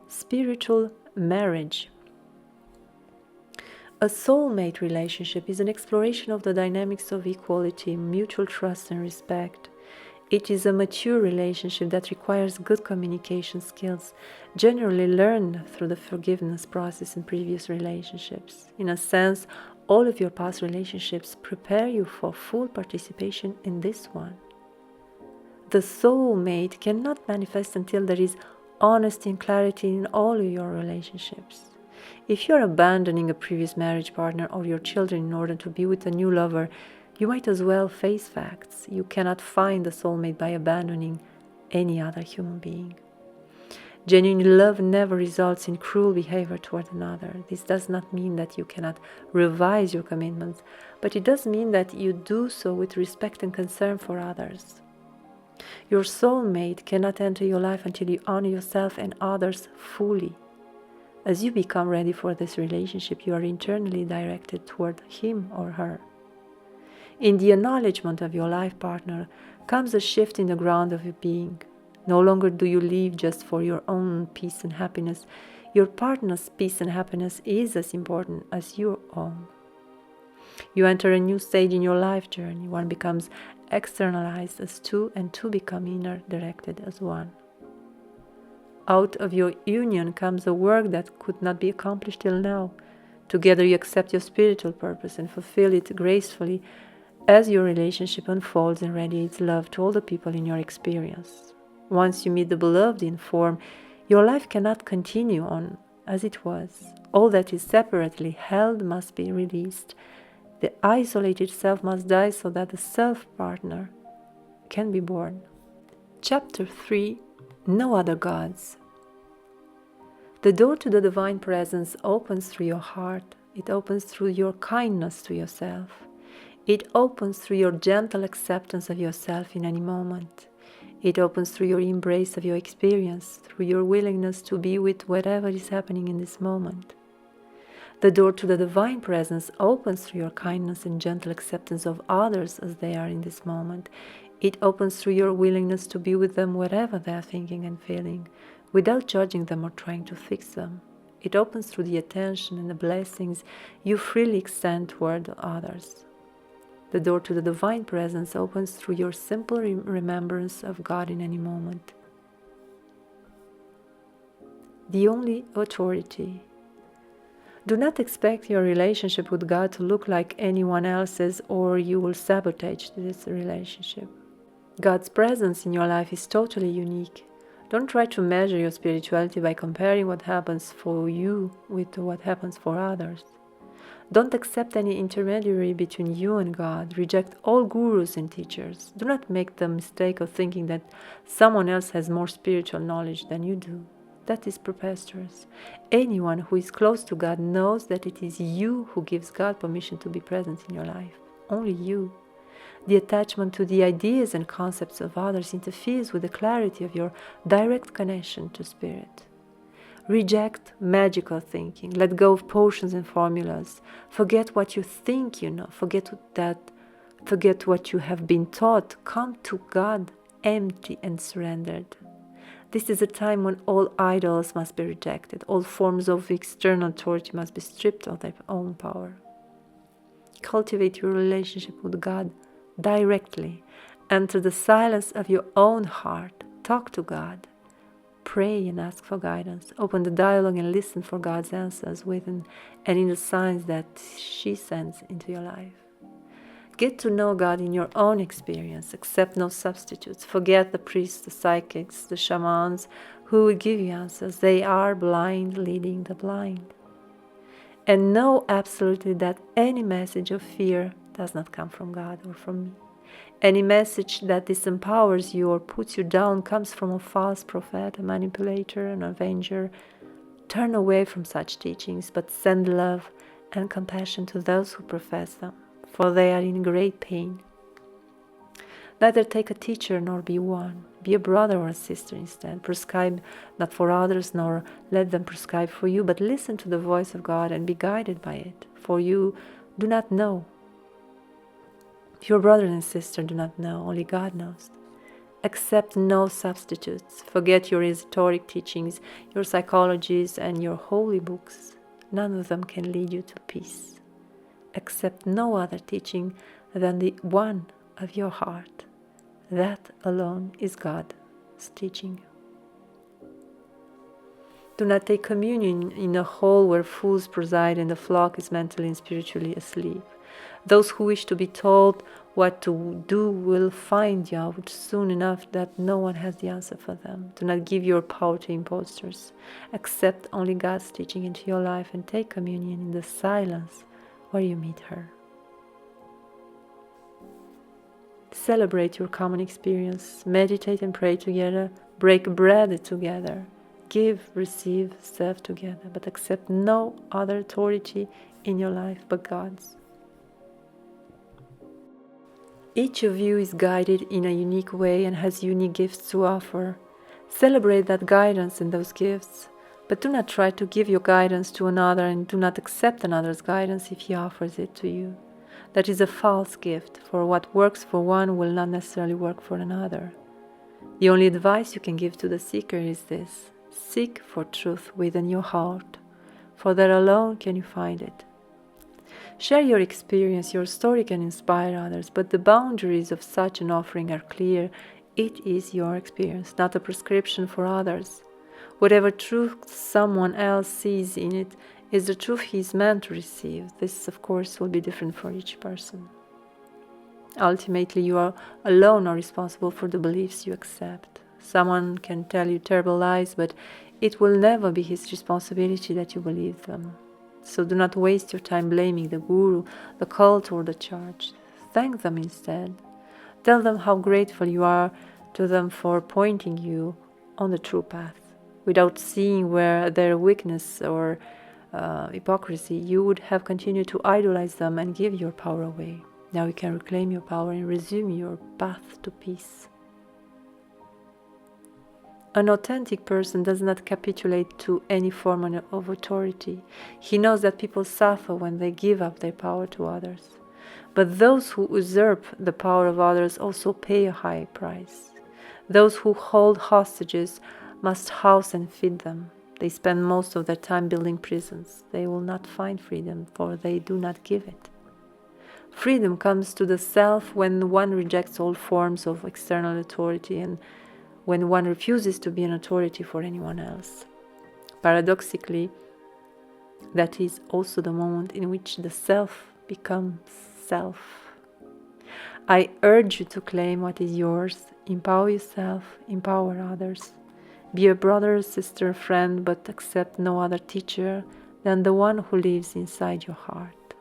Spiritual marriage. A soulmate relationship is an exploration of the dynamics of equality, mutual trust and respect. It is a mature relationship that requires good communication skills, generally learned through the forgiveness process in previous relationships. In a sense, all of your past relationships prepare you for full participation in this one. The soulmate cannot manifest until there is honesty and clarity in all of your relationships. If you're abandoning a previous marriage partner or your children in order to be with a new lover, you might as well face facts. You cannot find the soulmate by abandoning any other human being. Genuine love never results in cruel behavior toward another. This does not mean that you cannot revise your commitments, but it does mean that you do so with respect and concern for others. Your soulmate cannot enter your life until you honor yourself and others fully. As you become ready for this relationship, you are internally directed toward him or her. In the acknowledgement of your life partner comes a shift in the ground of your being. No longer do you live just for your own peace and happiness. Your partner's peace and happiness is as important as your own. You enter a new stage in your life journey. One becomes externalized as two, and two become inner directed as one. Out of your union comes a work that could not be accomplished till now. Together you accept your spiritual purpose and fulfill it gracefully as your relationship unfolds and radiates love to all the people in your experience. Once you meet the beloved in form, your life cannot continue on as it was. All that is separately held must be released. The isolated self must die so that the self-partner can be born. Chapter 3. No other gods. The door to the divine presence opens through your heart. It opens through your kindness to yourself. It opens through your gentle acceptance of yourself in any moment. It opens through your embrace of your experience, through your willingness to be with whatever is happening in this moment. The door to the divine presence opens through your kindness and gentle acceptance of others as they are in this moment. It opens through your willingness to be with them whatever they are thinking and feeling, without judging them or trying to fix them. It opens through the attention and the blessings you freely extend toward others. The door to the divine presence opens through your simple remembrance of God in any moment. The only authority. Do not expect your relationship with God to look like anyone else's, or you will sabotage this relationship. God's presence in your life is totally unique. Don't try to measure your spirituality by comparing what happens for you with what happens for others. Don't accept any intermediary between you and God. Reject all gurus and teachers. Do not make the mistake of thinking that someone else has more spiritual knowledge than you do. That is preposterous. Anyone who is close to God knows that it is you who gives God permission to be present in your life. Only you. The attachment to the ideas and concepts of others interferes with the clarity of your direct connection to Spirit. Reject magical thinking. Let go of potions and formulas. Forget what you think you know. Forget what you have been taught. Come to God empty and surrendered. This is a time when all idols must be rejected. All forms of external authority must be stripped of their own power. Cultivate your relationship with God directly. Enter the silence of your own heart. Talk to God. Pray and ask for guidance. Open the dialogue and listen for God's answers within and in the signs that she sends into your life. Get to know God in your own experience. Accept no substitutes. Forget the priests, the psychics, the shamans who will give you answers. They are blind leading the blind. And know absolutely that any message of fear does not come from God or from me. Any message that disempowers you or puts you down comes from a false prophet, a manipulator, an avenger. Turn away from such teachings, but send love and compassion to those who profess them, for they are in great pain. Neither take a teacher nor be one. Be a brother or a sister instead. Prescribe not for others, nor let them prescribe for you, but listen to the voice of God and be guided by it, for you do not know. Your brother and sister do not know, only God knows. Accept no substitutes. Forget your esoteric teachings, your psychologies, and your holy books. None of them can lead you to peace. Accept no other teaching than the one of your heart. That alone is God's teaching. Do not take communion in a hall where fools preside and the flock is mentally and spiritually asleep. Those who wish to be told what to do will find out soon enough that no one has the answer for them. Do not give your power to impostors. Accept only God's teaching into your life and take communion in the silence where you meet her. Celebrate your common experience. Meditate and pray together. Break bread together. Give, receive, serve together, but accept no other authority in your life but God's. Each of you is guided in a unique way and has unique gifts to offer. Celebrate that guidance and those gifts, but do not try to give your guidance to another and do not accept another's guidance if he offers it to you. That is a false gift, for what works for one will not necessarily work for another. The only advice you can give to the seeker is this: seek for truth within your heart, for there alone can you find it. Share your experience, your story can inspire others, but the boundaries of such an offering are clear. It is your experience, not a prescription for others. Whatever truth someone else sees in it is the truth he is meant to receive. This, of course, will be different for each person. Ultimately, you are alone are responsible for the beliefs you accept. Someone can tell you terrible lies, but it will never be his responsibility that you believe them. So do not waste your time blaming the guru, the cult, or the church. Thank them instead. Tell them how grateful you are to them for pointing you on the true path. Without seeing where their weakness or hypocrisy, you would have continued to idolize them and give your power away. Now you can reclaim your power and resume your path to peace. An authentic person does not capitulate to any form of authority. He knows that people suffer when they give up their power to others. But those who usurp the power of others also pay a high price. Those who hold hostages must house and feed them. They spend most of their time building prisons. They will not find freedom, for they do not give it. Freedom comes to the self when one rejects all forms of external authority and when one refuses to be an authority for anyone else. Paradoxically, that is also the moment in which the self becomes self. I urge you to claim what is yours, empower yourself, empower others. Be a brother, sister, friend, but accept no other teacher than the one who lives inside your heart.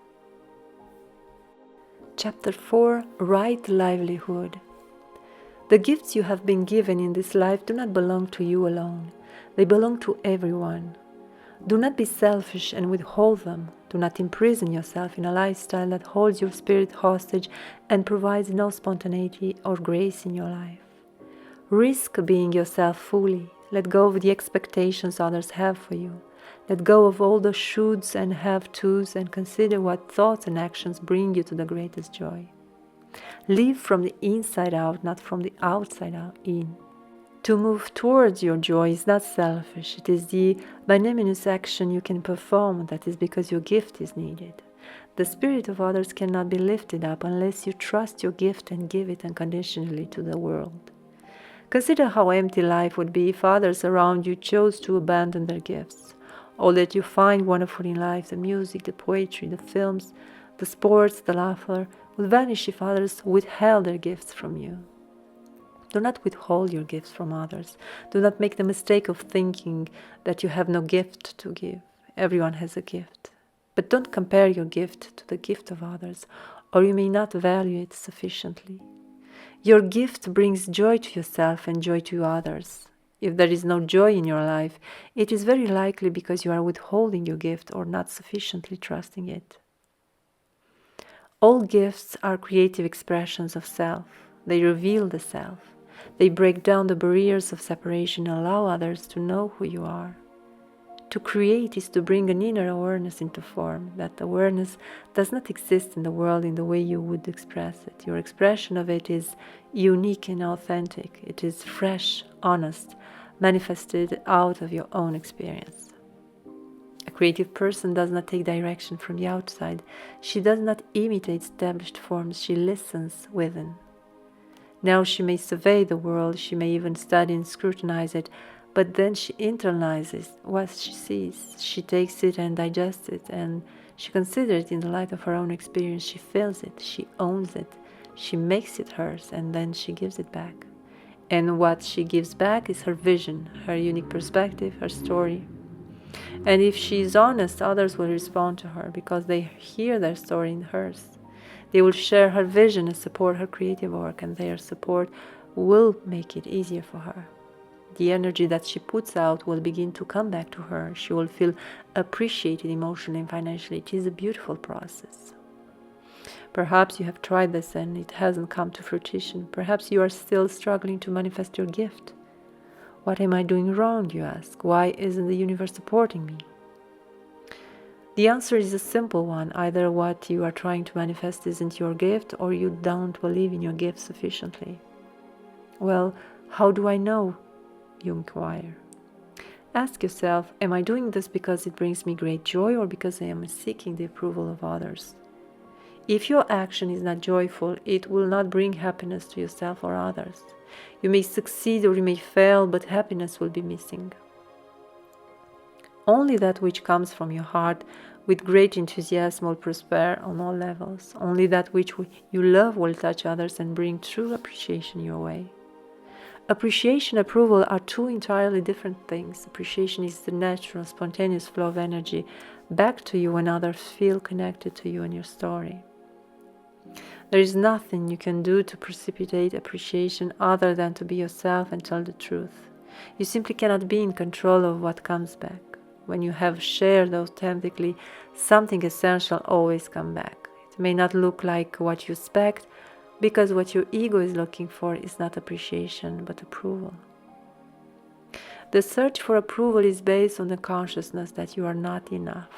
Chapter 4: Right Livelihood. The gifts you have been given in this life do not belong to you alone. They belong to everyone. Do not be selfish and withhold them. Do not imprison yourself in a lifestyle that holds your spirit hostage and provides no spontaneity or grace in your life. Risk being yourself fully. Let go of the expectations others have for you. Let go of all the shoulds and have-tos and consider what thoughts and actions bring you to the greatest joy. Live from the inside out, not from the outside in. To move towards your joy is not selfish. It is the magnanimous action you can perform that is because your gift is needed. The spirit of others cannot be lifted up unless you trust your gift and give it unconditionally to the world. Consider how empty life would be if others around you chose to abandon their gifts. All that you find wonderful in life, the music, the poetry, the films, the sports, the laughter, would vanish if others withheld their gifts from you. Do not withhold your gifts from others. Do not make the mistake of thinking that you have no gift to give. Everyone has a gift. But don't compare your gift to the gift of others, or you may not value it sufficiently. Your gift brings joy to yourself and joy to others. If there is no joy in your life, it is very likely because you are withholding your gift or not sufficiently trusting it. All gifts are creative expressions of self. They reveal the self. They break down the barriers of separation and allow others to know who you are. To create is to bring an inner awareness into form. That awareness does not exist in the world in the way you would express it. Your expression of it is unique and authentic. It is fresh, honest, manifested out of your own experience. A creative person does not take direction from the outside. She does not imitate established forms. She listens within. Now she may survey the world, she may even study and scrutinize it, but then she internalizes what she sees. She takes it and digests it, and she considers it in the light of her own experience. She feels it, she owns it, she makes it hers, and then she gives it back. And what she gives back is her vision, her unique perspective, her story. And if she is honest, others will respond to her because they hear their story in hers. They will share her vision and support her creative work, and their support will make it easier for her. The energy that she puts out will begin to come back to her. She will feel appreciated emotionally and financially. It is a beautiful process. Perhaps you have tried this and it hasn't come to fruition. Perhaps you are still struggling to manifest your gift. What am I doing wrong, you ask? Why isn't the universe supporting me? The answer is a simple one. Either what you are trying to manifest isn't your gift, or you don't believe in your gift sufficiently. Well, how do I know? You inquire. Ask yourself, am I doing this because it brings me great joy, or because I am seeking the approval of others? If your action is not joyful, it will not bring happiness to yourself or others. You may succeed or you may fail, but happiness will be missing. Only that which comes from your heart with great enthusiasm will prosper on all levels. Only that which you love will touch others and bring true appreciation your way. Appreciation and approval are two entirely different things. Appreciation is the natural, spontaneous flow of energy back to you when others feel connected to you and your story. There is nothing you can do to precipitate appreciation other than to be yourself and tell the truth. You simply cannot be in control of what comes back. When you have shared authentically, something essential always comes back. It may not look like what you expect, because what your ego is looking for is not appreciation, but approval. The search for approval is based on the consciousness that you are not enough.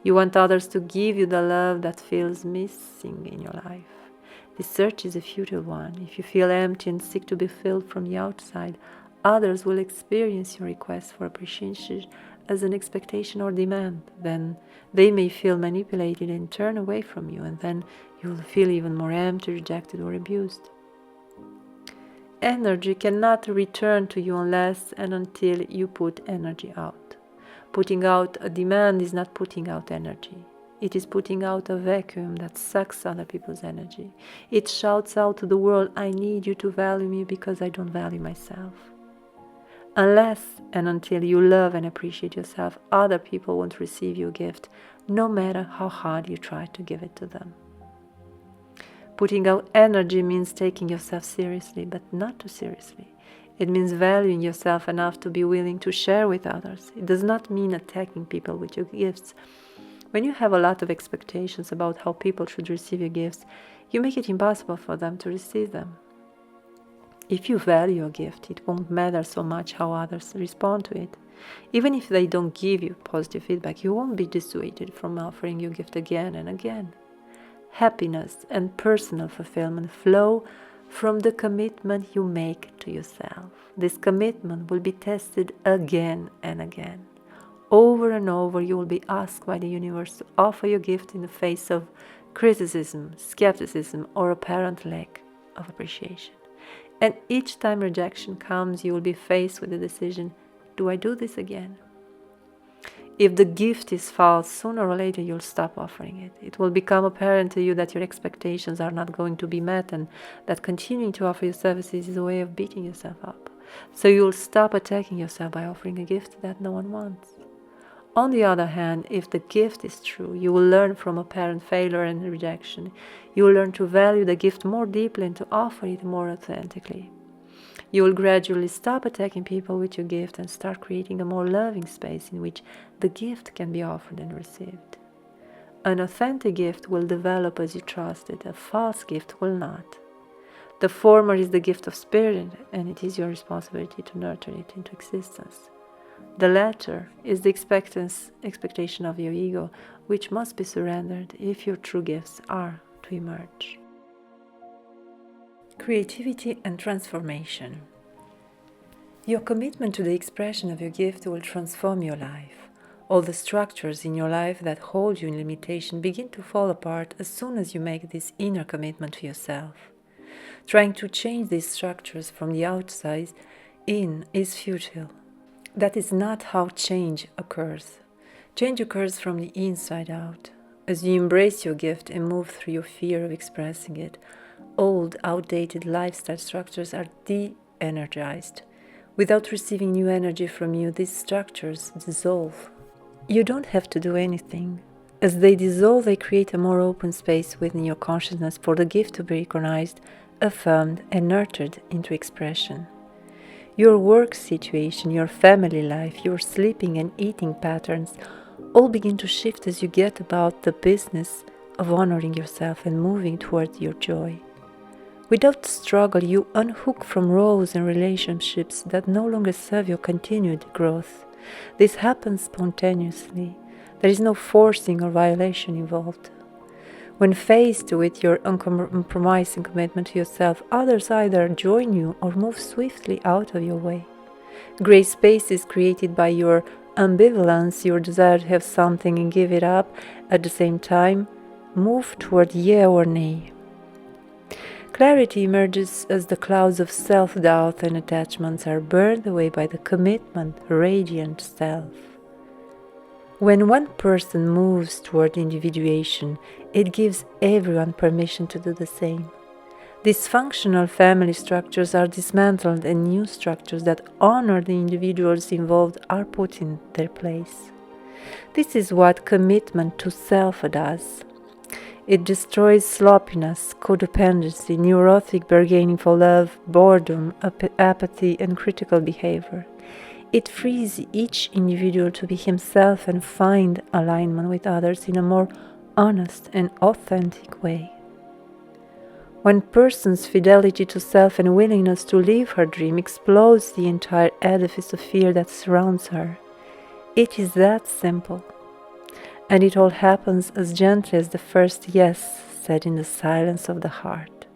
You want others to give you the love that feels missing in your life. This search is a futile one. If you feel empty and seek to be filled from the outside, others will experience your request for appreciation as an expectation or demand. Then they may feel manipulated and turn away from you, and then you will feel even more empty, rejected, or abused. Energy cannot return to you unless and until you put energy out. Putting out a demand is not putting out energy. It is putting out a vacuum that sucks other people's energy. It shouts out to the world, I need you to value me because I don't value myself. Unless and until you love and appreciate yourself, other people won't receive your gift, no matter how hard you try to give it to them. Putting out energy means taking yourself seriously, but not too seriously. It means valuing yourself enough to be willing to share with others. It does not mean attacking people with your gifts. When you have a lot of expectations about how people should receive your gifts, you make it impossible for them to receive them. If you value your gift, it won't matter so much how others respond to it. Even if they don't give you positive feedback, you won't be dissuaded from offering your gift again and again. Happiness and personal fulfillment flow from the commitment you make to yourself. This commitment will be tested again and again. Over and over, you will be asked by the universe to offer your gift in the face of criticism, skepticism, or apparent lack of appreciation. And each time rejection comes, you will be faced with the decision, do I do this again? If the gift is false, sooner or later you'll stop offering it. It will become apparent to you that your expectations are not going to be met, and that continuing to offer your services is a way of beating yourself up. So you'll stop attacking yourself by offering a gift that no one wants. On the other hand, if the gift is true, you will learn from apparent failure and rejection. You will learn to value the gift more deeply and to offer it more authentically. You will gradually stop attacking people with your gift and start creating a more loving space in which the gift can be offered and received. An authentic gift will develop as you trust it. A false gift will not. The former is the gift of spirit, and it is your responsibility to nurture it into existence. The latter is the expectation of your ego, which must be surrendered if your true gifts are to emerge. Creativity and transformation. Your commitment to the expression of your gift will transform your life. All the structures in your life that hold you in limitation begin to fall apart as soon as you make this inner commitment to yourself. Trying to change these structures from the outside in is futile. That is not how change occurs. Change occurs from the inside out. As you embrace your gift and move through your fear of expressing it, old, outdated lifestyle structures are de-energized. Without receiving new energy from you, these structures dissolve. You don't have to do anything. As they dissolve, they create a more open space within your consciousness for the gift to be recognized, affirmed, and nurtured into expression. Your work situation, your family life, your sleeping and eating patterns all begin to shift as you get about the business of honoring yourself and moving towards your joy. Without struggle, you unhook from roles and relationships that no longer serve your continued growth. This happens spontaneously. There is no forcing or violation involved. When faced with your uncompromising commitment to yourself, others either join you or move swiftly out of your way. Gray space is created by your ambivalence, your desire to have something and give it up at the same time. Move toward yeah or nay. Clarity emerges as the clouds of self-doubt and attachments are burned away by the commitment, radiant self. When one person moves toward individuation, it gives everyone permission to do the same. Dysfunctional family structures are dismantled and new structures that honor the individuals involved are put in their place. This is what commitment to self does. It destroys sloppiness, codependency, neurotic bargaining for love, boredom, apathy, and critical behavior. It frees each individual to be himself and find alignment with others in a more honest and authentic way. One person's fidelity to self and willingness to live her dream explodes the entire edifice of fear that surrounds her. It is that simple. And it all happens as gently as the first yes said in the silence of the heart.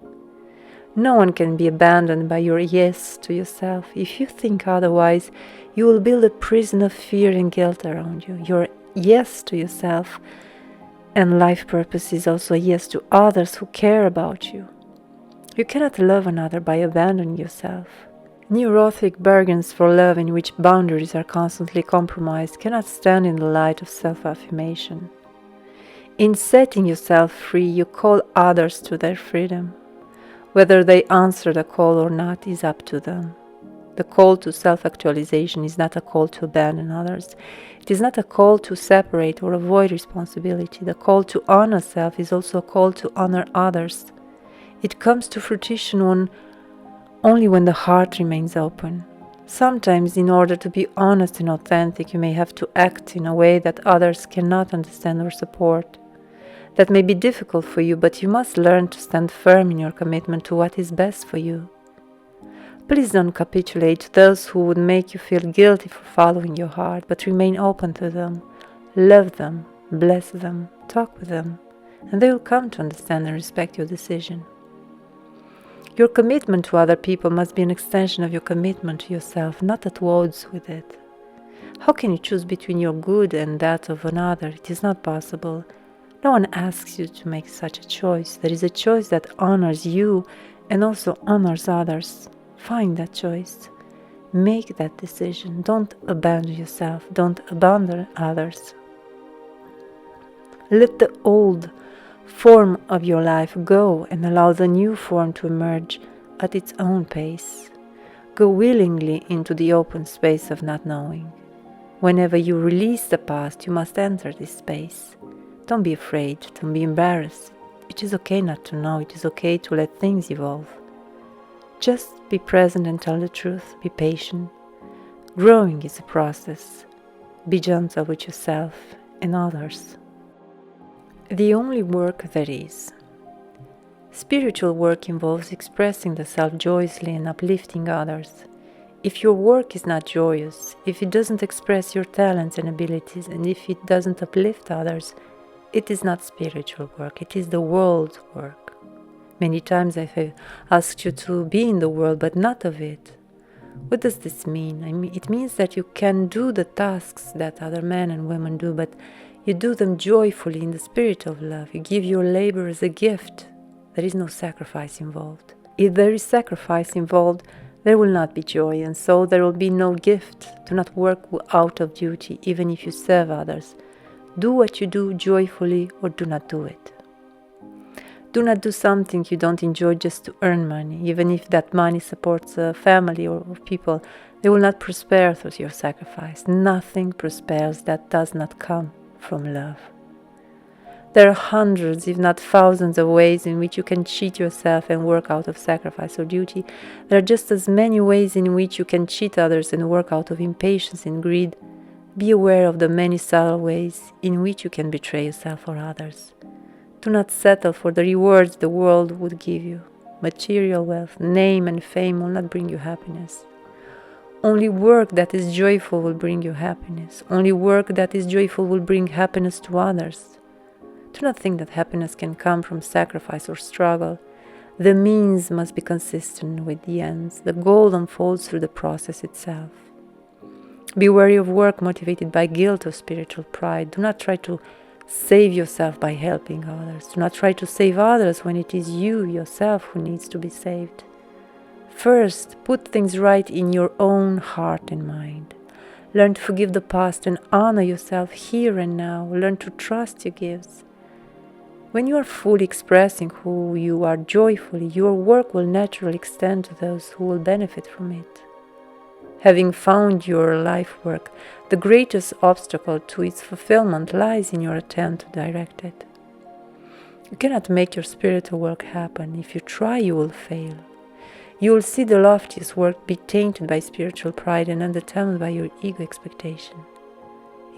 No one can be abandoned by your yes to yourself. If you think otherwise, you will build a prison of fear and guilt around you. Your yes to yourself and life purpose is also a yes to others who care about you. You cannot love another by abandoning yourself. Neurotic bargains for love in which boundaries are constantly compromised cannot stand in the light of self-affirmation. In setting yourself free, you call others to their freedom. Whether they answer the call or not is up to them. The call to self-actualization is not a call to abandon others. It is not a call to separate or avoid responsibility. The call to honor self is also a call to honor others. It comes to fruition only when the heart remains open. Sometimes, in order to be honest and authentic, you may have to act in a way that others cannot understand or support. That may be difficult for you, but you must learn to stand firm in your commitment to what is best for you. Please don't capitulate to those who would make you feel guilty for following your heart, but remain open to them. Love them, bless them, talk with them, and they will come to understand and respect your decision. Your commitment to other people must be an extension of your commitment to yourself, not at odds with it. How can you choose between your good and that of another? It is not possible. No one asks you to make such a choice. There is a choice that honors you and also honors others. Find that choice. Make that decision. Don't abandon yourself. Don't abandon others. Let the old form of your life go and allow the new form to emerge at its own pace. Go willingly into the open space of not knowing. Whenever you release the past, you must enter this space. Don't be afraid, don't be embarrassed. It is okay not to know, it is okay to let things evolve. Just be present and tell the truth, be patient. Growing is a process. Be gentle with yourself and others. The only work there is. Spiritual work involves expressing the self joyously and uplifting others. If your work is not joyous, if it doesn't express your talents and abilities, and if it doesn't uplift others, it is not spiritual work, it is the world's work. Many times I have asked you to be in the world, but not of it. What does this mean? It means that you can do the tasks that other men and women do, but you do them joyfully in the spirit of love. You give your labor as a gift. There is no sacrifice involved. If there is sacrifice involved, there will not be joy, and so there will be no gift. Do not work out of duty, even if you serve others. Do what you do joyfully, or do not do it. Do not do something you don't enjoy just to earn money, even if that money supports a family or people. They will not prosper through your sacrifice. Nothing prospers that does not come from love. There are hundreds, if not thousands, of ways in which you can cheat yourself and work out of sacrifice or duty. There are just as many ways in which you can cheat others and work out of impatience and greed. Be aware of the many subtle ways in which you can betray yourself or others. Do not settle for the rewards the world would give you. Material wealth, name and fame will not bring you happiness. Only work that is joyful will bring you happiness. Only work that is joyful will bring happiness to others. Do not think that happiness can come from sacrifice or struggle. The means must be consistent with the ends. The goal unfolds through the process itself. Be wary of work motivated by guilt or spiritual pride. Do not try to save yourself by helping others. Do not try to save others when it is you yourself who needs to be saved. First, put things right in your own heart and mind. Learn to forgive the past and honor yourself here and now. Learn to trust your gifts. When you are fully expressing who you are joyfully, your work will naturally extend to those who will benefit from it. Having found your life work, the greatest obstacle to its fulfillment lies in your attempt to direct it. You cannot make your spiritual work happen. If you try, you will fail. You will see the loftiest work be tainted by spiritual pride and undetermined by your ego expectation.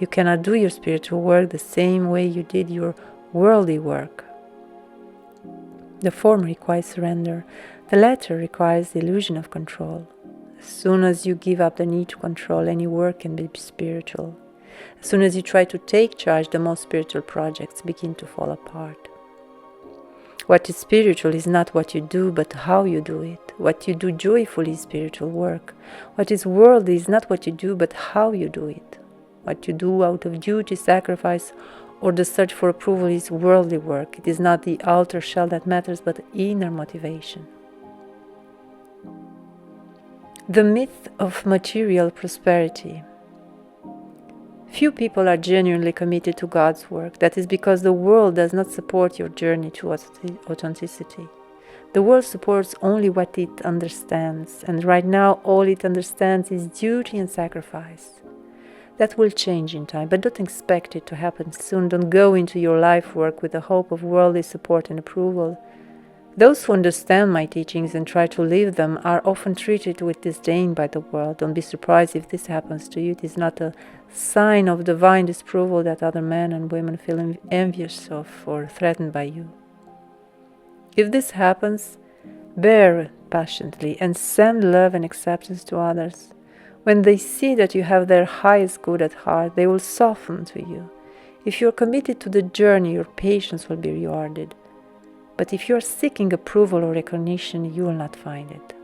You cannot do your spiritual work the same way you did your worldly work. The former requires surrender. The latter requires the illusion of control. As soon as you give up the need to control, any work can be spiritual. As soon as you try to take charge, the most spiritual projects begin to fall apart. What is spiritual is not what you do, but how you do it. What you do joyfully is spiritual work. What is worldly is not what you do, but how you do it. What you do out of duty, sacrifice, or the search for approval is worldly work. It is not the outer shell that matters, but inner motivation. The myth of material prosperity. Few people are genuinely committed to God's work. That is because the world does not support your journey to authenticity. The world supports only what it understands, and right now all it understands is duty and sacrifice. That will change in time, but don't expect it to happen soon. Don't go into your life work with the hope of worldly support and approval. Those who understand my teachings and try to live them are often treated with disdain by the world. Don't be surprised if this happens to you. It is not a sign of divine disapproval that other men and women feel envious of or threatened by you. If this happens, bear patiently and send love and acceptance to others. When they see that you have their highest good at heart, they will soften to you. If you are committed to the journey, your patience will be rewarded. But if you are seeking approval or recognition, you will not find it.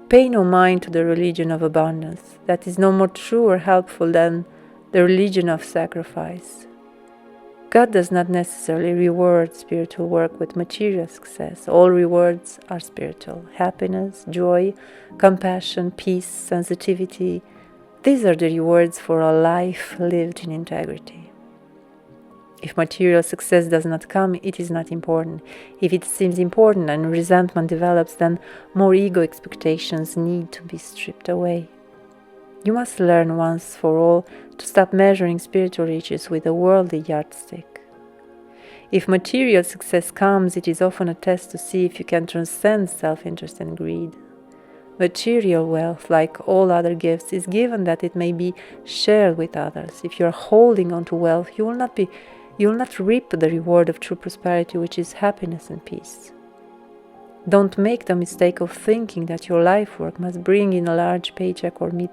Pay no mind to the religion of abundance. That is no more true or helpful than the religion of sacrifice. God does not necessarily reward spiritual work with material success. All rewards are spiritual. Happiness, joy, compassion, peace, sensitivity. These are the rewards for a life lived in integrity. If material success does not come, it is not important. If it seems important and resentment develops, then more ego expectations need to be stripped away. You must learn once for all to stop measuring spiritual riches with a worldly yardstick. If material success comes, it is often a test to see if you can transcend self-interest and greed. Material wealth, like all other gifts, is given that it may be shared with others. If you are holding on to wealth, you will not reap the reward of true prosperity, which is happiness and peace. Don't make the mistake of thinking that your life work must bring in a large paycheck or meet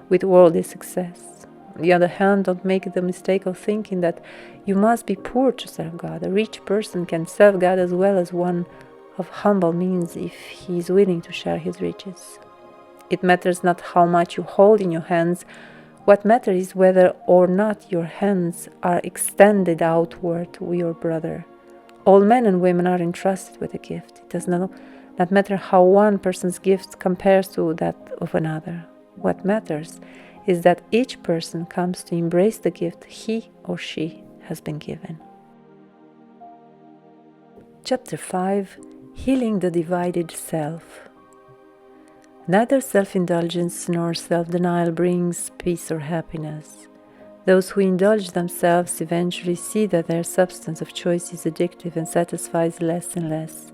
with worldly success. On the other hand, don't make the mistake of thinking that you must be poor to serve God. A rich person can serve God as well as one of humble means if he is willing to share his riches. It matters not how much you hold in your hands. What matters is whether or not your hands are extended outward to your brother All men and women are entrusted with a gift. It does not matter how one person's gift compares to that of another. What matters is that each person comes to embrace the gift he or she has been given. Chapter 5: Healing the Divided Self. Neither self-indulgence nor self-denial brings peace or happiness. Those who indulge themselves eventually see that their substance of choice is addictive and satisfies less and less.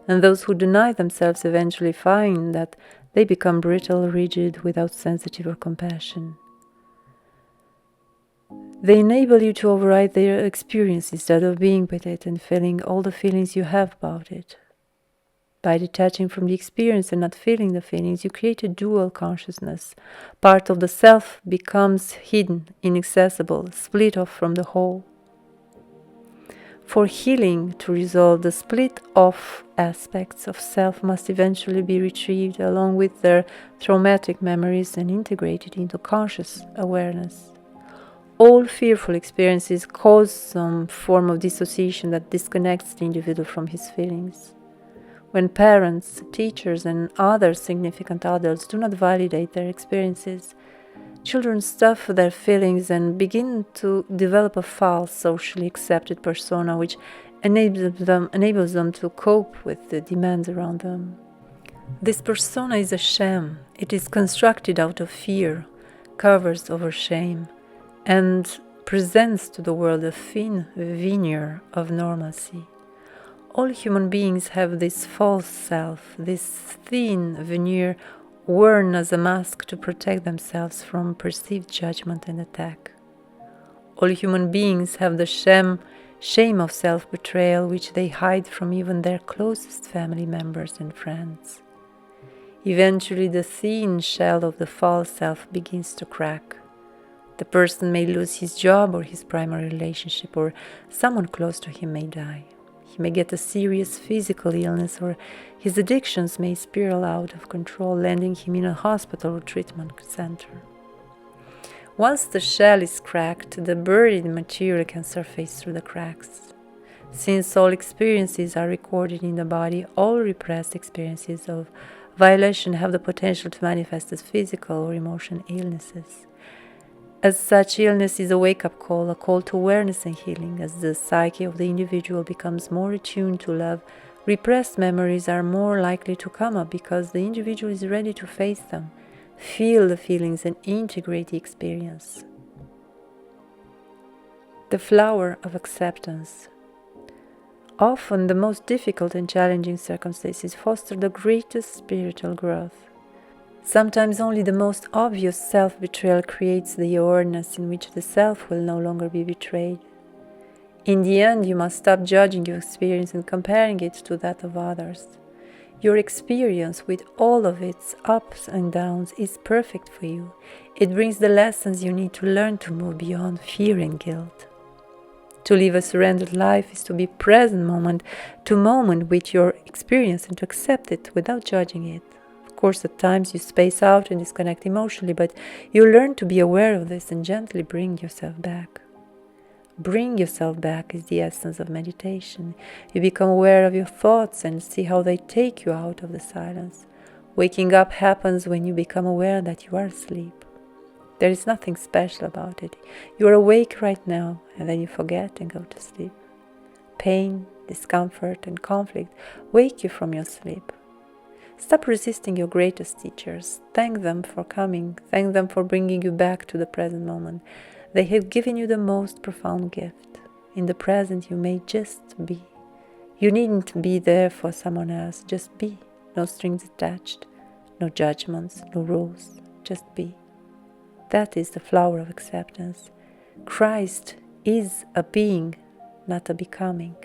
And those who deny themselves eventually find that they become brittle, rigid, without sensitive or compassion. They enable you to override their experience instead of being with it and feeling all the feelings you have about it. By detaching from the experience and not feeling the feelings, you create a dual consciousness. Part of the self becomes hidden, inaccessible, split off from the whole. For healing to resolve, the split-off aspects of self must eventually be retrieved along with their traumatic memories and integrated into conscious awareness. All fearful experiences cause some form of dissociation that disconnects the individual from his feelings. When parents, teachers, and other significant adults do not validate their experiences, children stuff their feelings and begin to develop a false, socially accepted persona which enables them to cope with the demands around them. This persona is a sham. It is constructed out of fear, covers over shame, and presents to the world a thin veneer of normalcy. All human beings have this false self, this thin veneer worn as a mask to protect themselves from perceived judgment and attack. All human beings have the shame of self-betrayal which they hide from even their closest family members and friends. Eventually, the thin shell of the false self begins to crack. The person may lose his job or his primary relationship, or someone close to him may die. He may get a serious physical illness, or his addictions may spiral out of control, landing him in a hospital or treatment center. Once the shell is cracked, the buried material can surface through the cracks. Since all experiences are recorded in the body, all repressed experiences of violation have the potential to manifest as physical or emotional illnesses. As such, illness is a wake-up call, a call to awareness and healing. As the psyche of the individual becomes more attuned to love, repressed memories are more likely to come up because the individual is ready to face them, feel the feelings, and integrate the experience. The flower of acceptance. Often, the most difficult and challenging circumstances foster the greatest spiritual growth. Sometimes only the most obvious self-betrayal creates the awareness in which the self will no longer be betrayed. In the end, you must stop judging your experience and comparing it to that of others. Your experience, with all of its ups and downs, is perfect for you. It brings the lessons you need to learn to move beyond fear and guilt. To live a surrendered life is to be present moment to moment with your experience and to accept it without judging it. Of course, at times you space out and disconnect emotionally, but you learn to be aware of this and gently bring yourself back. Bring yourself back is the essence of meditation. You become aware of your thoughts and see how they take you out of the silence. Waking up happens when you become aware that you are asleep. There is nothing special about it. You are awake right now, and then you forget and go to sleep. Pain, discomfort, and conflict wake you from your sleep. Stop resisting your greatest teachers. Thank them for coming. Thank them for bringing you back to the present moment. They have given you the most profound gift. In the present, you may just be. You needn't be there for someone else. Just be. No strings attached. No judgments. No rules. Just be. That is the flower of acceptance. Christ is a being, not a becoming.